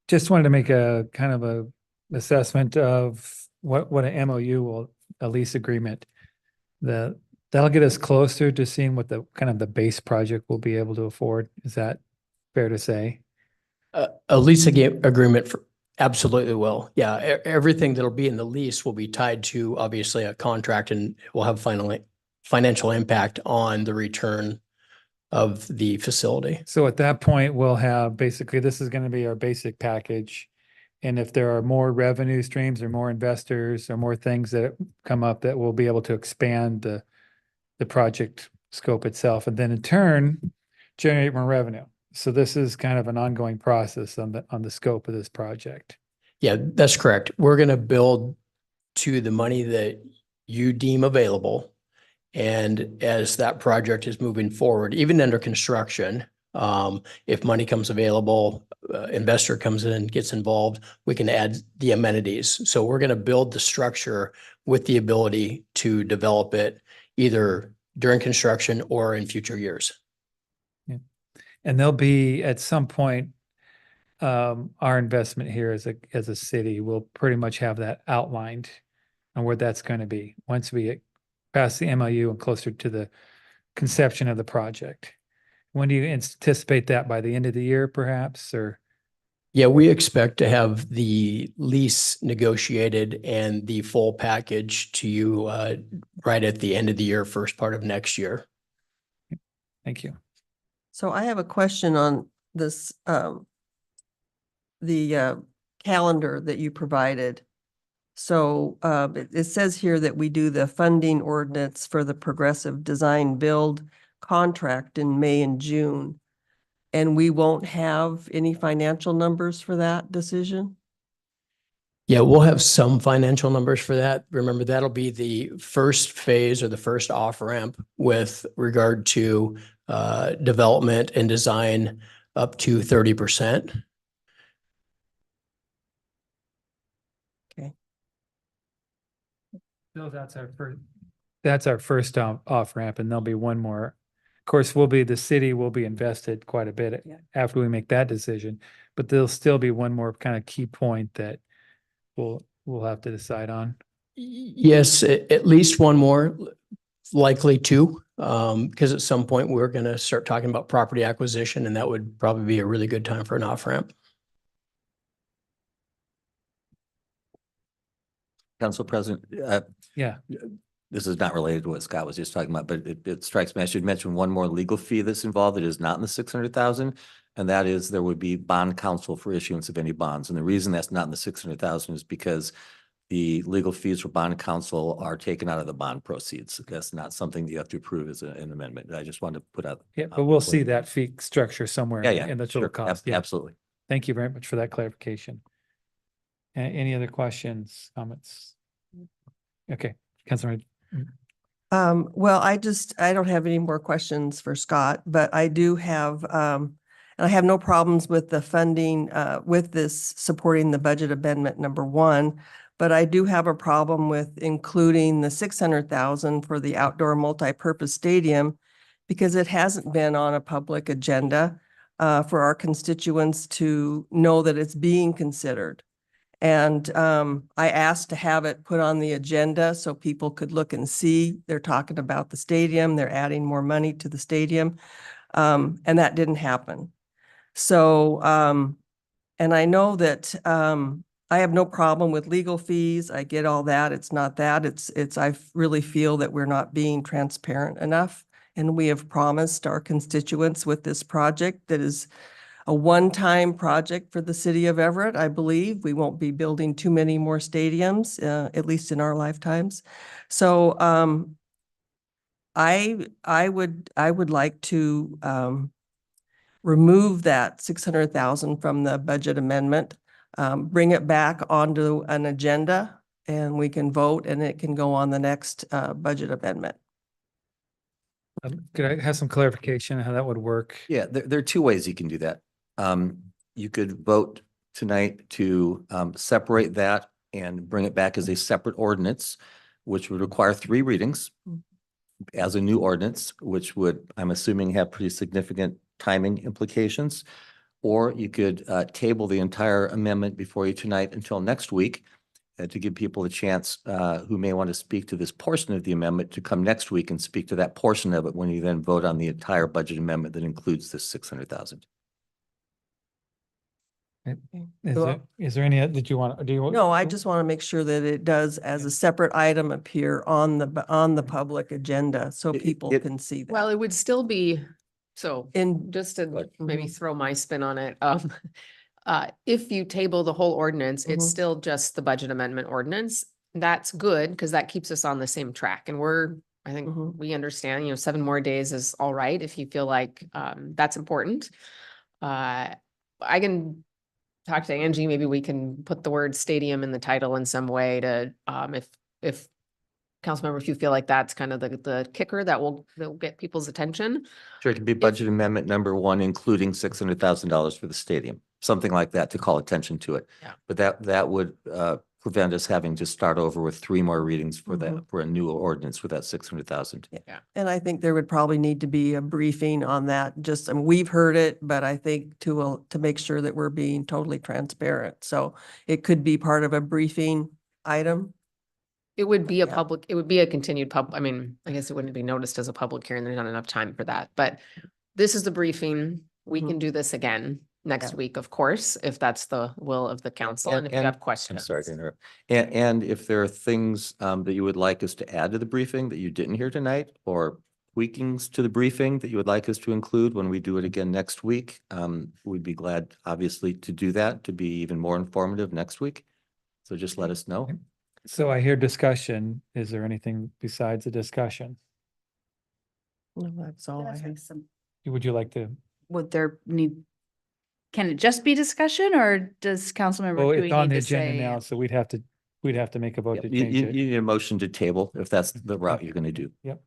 just wanted to make a kind of a assessment of what an MOU will, a lease agreement. That'll get us closer to seeing what the kind of the base project will be able to afford. Is that fair to say? A lease agreement for, absolutely will. Yeah, everything that'll be in the lease will be tied to obviously a contract and will have financial impact on the return of the facility. So at that point, we'll have basically, this is going to be our basic package. And if there are more revenue streams or more investors or more things that come up, that we'll be able to expand the project scope itself, and then in turn, generate more revenue. So this is kind of an ongoing process on the scope of this project. Yeah, that's correct. We're going to build to the money that you deem available. And as that project is moving forward, even under construction, if money comes available, investor comes in, gets involved, we can add the amenities. So we're going to build the structure with the ability to develop it either during construction or in future years. Yeah. And there'll be at some point, our investment here as a city will pretty much have that outlined on where that's going to be once we pass the MOU and closer to the conception of the project. When do you anticipate that, by the end of the year perhaps, or? Yeah, we expect to have the lease negotiated and the full package to you right at the end of the year, first part of next year. Thank you. So I have a question on this, the calendar that you provided. So it says here that we do the funding ordinance for the progressive design build contract in May and June. And we won't have any financial numbers for that decision? Yeah, we'll have some financial numbers for that. Remember, that'll be the first phase or the first off ramp with regard to development and design up to 30%. Okay. So that's our first off ramp, and there'll be one more. Of course, the city will be invested quite a bit after we make that decision, but there'll still be one more kind of key point that we'll have to decide on. Yes, at least one more, likely two, because at some point we're going to start talking about property acquisition, and that would probably be a really good time for an off ramp. Council President, Yeah. this is not related to what Scott was just talking about, but it strikes me, I should mention one more legal fee that's involved that is not in the 600,000. And that is, there would be bond counsel for issuance of any bonds. And the reason that's not in the 600,000 is because the legal fees for bond counsel are taken out of the bond proceeds. That's not something that you have to approve as an amendment. I just wanted to put out. Yeah, but we'll see that fee structure somewhere in the total Sure, cost. Yeah. absolutely. Thank you very much for that clarification. Any other questions, comments? Okay, Councilor. Well, I don't have any more questions for Scott, but I do have, and I have no problems with the funding, with this supporting the budget amendment number 1, but I do have a problem with including the 600,000 for the outdoor multipurpose stadium because it hasn't been on a public agenda for our constituents to know that it's being considered. And I asked to have it put on the agenda so people could look and see. They're talking about the stadium, they're adding more money to the stadium, and that didn't happen. So, and I know that I have no problem with legal fees. I get all that. It's not that. I really feel that we're not being transparent enough. And we have promised our constituents with this project that is a one-time project for the city of Everett, I believe. We won't be building too many more stadiums, at least in our lifetimes. So I would like to remove that 600,000 from the budget amendment, bring it back onto an agenda, and we can vote, and it can go on the next budget amendment. Could I have some clarification on how that would work? Yeah, there are two ways you can do that. You could vote tonight to separate that and bring it back as a separate ordinance, which would require 3 readings as a new ordinance, which would, I'm assuming, have pretty significant timing implications. Or you could table the entire amendment before you tonight until next week to give people a chance who may want to speak to this portion of the amendment to come next week and speak to that portion of it when you then vote on the entire budget amendment that includes this 600,000. Is there any, did you want, do you? No, I just want to make sure that it does as a separate item appear on the public agenda so people can see that. Well, it would still be, so In just to maybe Mhm. throw my spin on it, if you table the whole ordinance, it's Mhm. still just the budget amendment ordinance. That's good because that keeps us on the same track. And I think Mhm. we understand, 7 more days is all right if you feel like that's important. I can talk to Angie, maybe we can put the word stadium in the title in some way to, if Councilmember, if you feel like that's kind of the kicker that will get people's attention. Sure, it could be budget amendment number 1, including $600,000 for the stadium, something like that to call attention to it. Yeah. But that would prevent us having to start over with 3 more readings for that, for a new ordinance with that 600,000. Yeah. And I think there would probably need to be a briefing on that. Just, I mean, we've heard it, but I think to make sure that we're being totally transparent. So it could be part of a briefing item. It would be Yeah. it would be a continued I mean, I guess it wouldn't be noticed as a public hearing. There's not enough time for that, but this is the briefing. We Mhm. can do this again next Yeah. week, of course, if that's the will of the council and if you have I'm questions. sorry to interrupt. And if there are things that you would like us to add to the briefing that you didn't hear tonight, or tweakings to the briefing that you would like us to include when we do it again next week, we'd be glad, obviously, to do that, to be even more informative next week. So just let us know. So I hear discussion. Is there anything besides a discussion? No, that's all I have. Would you like to? Would there can it just be discussion or does Councilmember Oh, Cooey it's on need the to agenda say? now, so we'd have to make a vote to You change it. need a motion to table if that's the route you're going to do. Yep.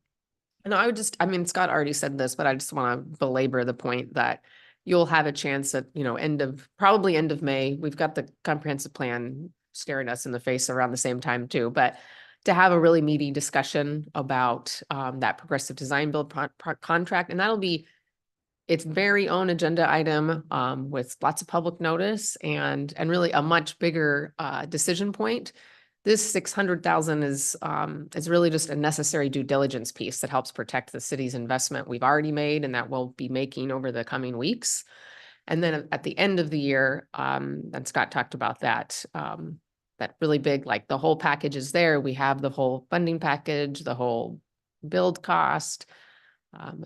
And I would I mean, Scott already said this, but I just want to belabor the point that you'll have a chance at, probably end of May. We've got the comprehensive plan staring us in the face around the same time too, but to have a really meaty discussion about that progressive design build contract, and that'll be its very own agenda item with lots of public notice and really a much bigger decision point. This 600,000 is really just a necessary due diligence piece that helps protect the city's investment we've already made and that we'll be making over the coming weeks. And then at the end of the year, and Scott talked about that, that really big, like the whole package is there. We have the whole funding package, the whole build cost.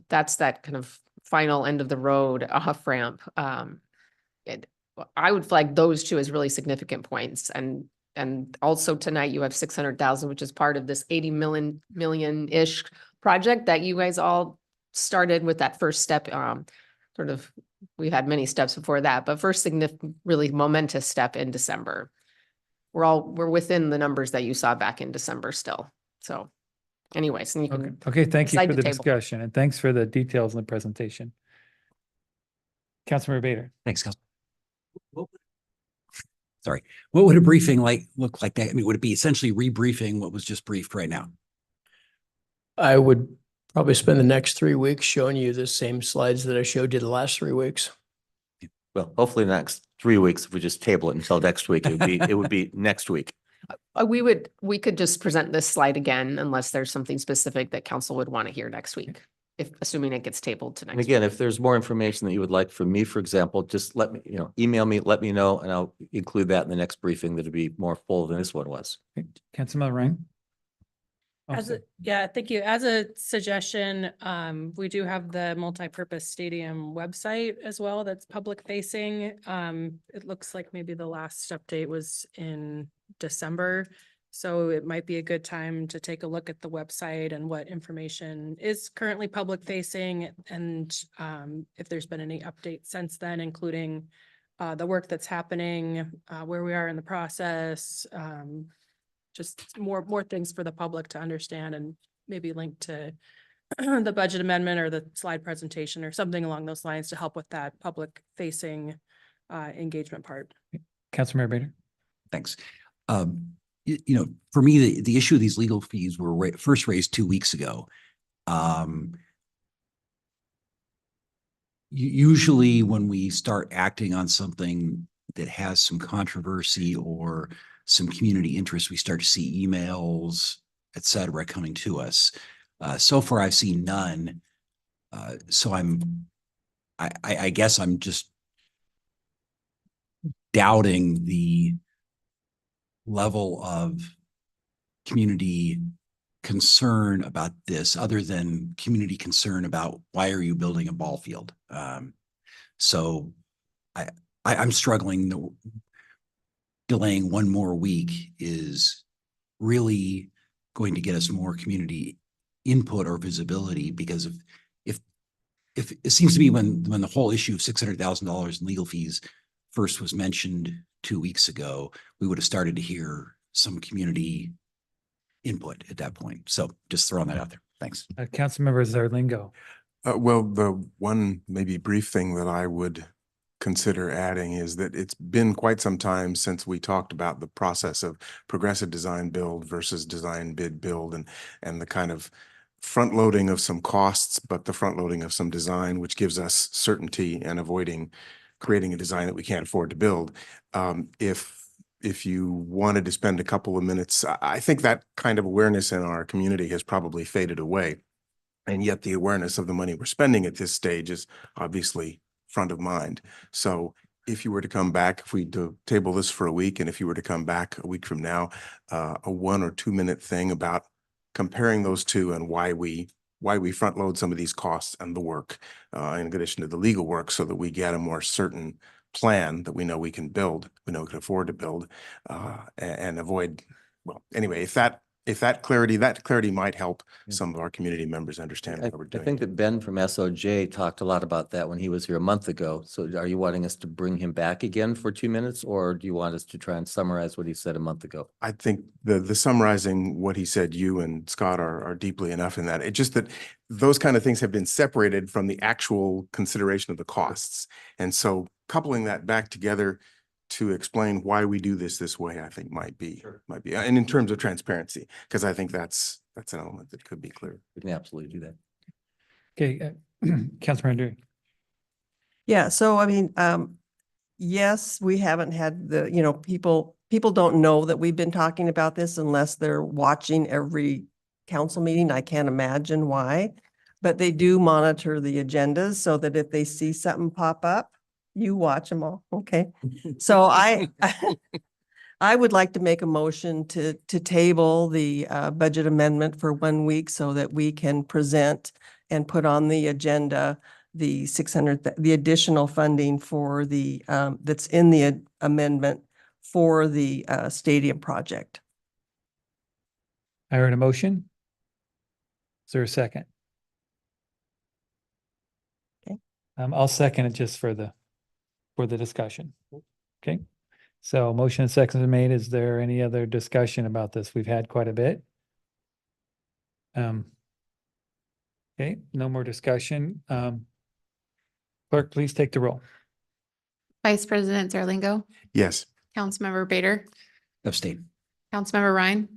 That's that kind of final end of the road off ramp. I would flag those 2 as really significant points. And also tonight you have 600,000, which is part of this 80 million-ish project that you guys all started with that first step. We've had many steps before that, but first significant, really momentous step in December. We're within the numbers that you saw back in December still. So anyways, and you can. Okay, thank you decide for to the table. discussion and thanks for the details in the presentation. Councilmember Bader. Thanks, Council. sorry, what would a briefing look like that? I mean, would it be essentially rebriefing what was just briefed right now? I would probably spend the next 3 weeks showing you the same slides that I showed you the last 3 weeks. Well, hopefully the next 3 weeks, if we just table it until next week, it would be next week. We could just present this slide again unless there's something specific that council would want to hear next week. If, assuming it gets tabled to And next again, week. if there's more information that you would like from me, for example, just let me, email me, let me know, and I'll include that in the next briefing that'll be more full than this one was. Councilmember Ryan? Yeah, thank you. As a suggestion, we do have the multipurpose stadium website as well that's public facing. It looks like maybe the last update was in December. So it might be a good time to take a look at the website and what information is currently public facing, and if there's been any updates since then, including the work that's happening, where we are in the process, just more things for the public to understand, and maybe link to the budget amendment or the slide presentation or something along those lines to help with that public facing engagement part. Councilmember Bader? Thanks. For me, the issue of these legal fees were first raised 2 weeks ago. Usually when we start acting on something that has some controversy or some community interest, we start to see emails, et cetera, coming to us. So far, I've seen none. So I guess I'm just doubting the level of community concern about this, other than community concern about why are you building a ball field? So I'm struggling. Delaying one more week is really going to get us more community input or visibility, because if it seems to me when the whole issue of $600,000 in legal fees first was mentioned 2 weeks ago, we would have started to hear some community input at that point. So just throwing that out there. Thanks. Councilmember Zarlingo? Well, the one maybe brief thing that I would consider adding is that it's been quite some time since we talked about the process of progressive design build versus design bid build, and the kind of front loading of some costs, but the front loading of some design, which gives us certainty and avoiding creating a design that we can't afford to build. If you wanted to spend a couple of minutes, I think that kind of awareness in our community has probably faded away. And yet the awareness of the money we're spending at this stage is obviously front of mind. So if you were to come back, if we do table this for a week, and if you were to come back a week from now, a 1 or 2 minute thing about comparing those two and why we front load some of these costs and the work, in addition to the legal work, so that we get a more certain plan that we know we can build, we know we can afford to build, and avoid, well, anyway, if that clarity might help some of our community members understand what we're I doing. think that Ben from SOJ talked a lot about that when he was here a month ago. So are you wanting us to bring him back again for 2 minutes, or do you want us to try and summarize what he said a month ago? I think the summarizing what he said, you and Scott are deeply enough in that. It's just that those kind of things have been separated from the actual consideration of the costs. And so coupling that back together to explain why we do this way, I think might be, and in terms of transparency, because I think that's an element that could be clear. We can absolutely do that. Okay, Councilmember Dewey? Yeah, so I mean, yes, we haven't had people don't know that we've been talking about this unless they're watching every council meeting. I can't imagine why, but they do monitor the agendas so that if they see something pop up, you watch them all. Okay. So I would like to make a motion to table the budget amendment for 1 week so that we can present and put on the agenda the the additional funding for the that's in the amendment for the stadium project. I heard a motion. Is there a second? Okay. I'll second it just for the discussion. Okay. So motion and second is made. Is there any other discussion about this? We've had quite a bit. Okay, no more discussion. Clerk, please take the roll. Vice President Zarlingo, Yes. Councilmember Bader, Abstain. Councilmember Ryan,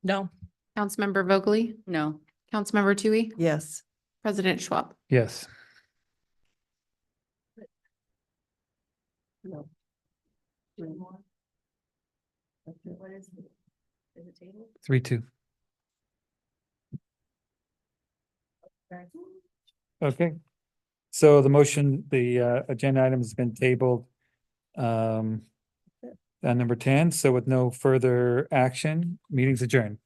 No. Councilmember Vogely, No. Councilmember Tui, Yes. President Schwab. Yes. No. 3-2. Okay. So the motion, the agenda item has been tabled. On number 10, so with no further action, meeting's adjourned.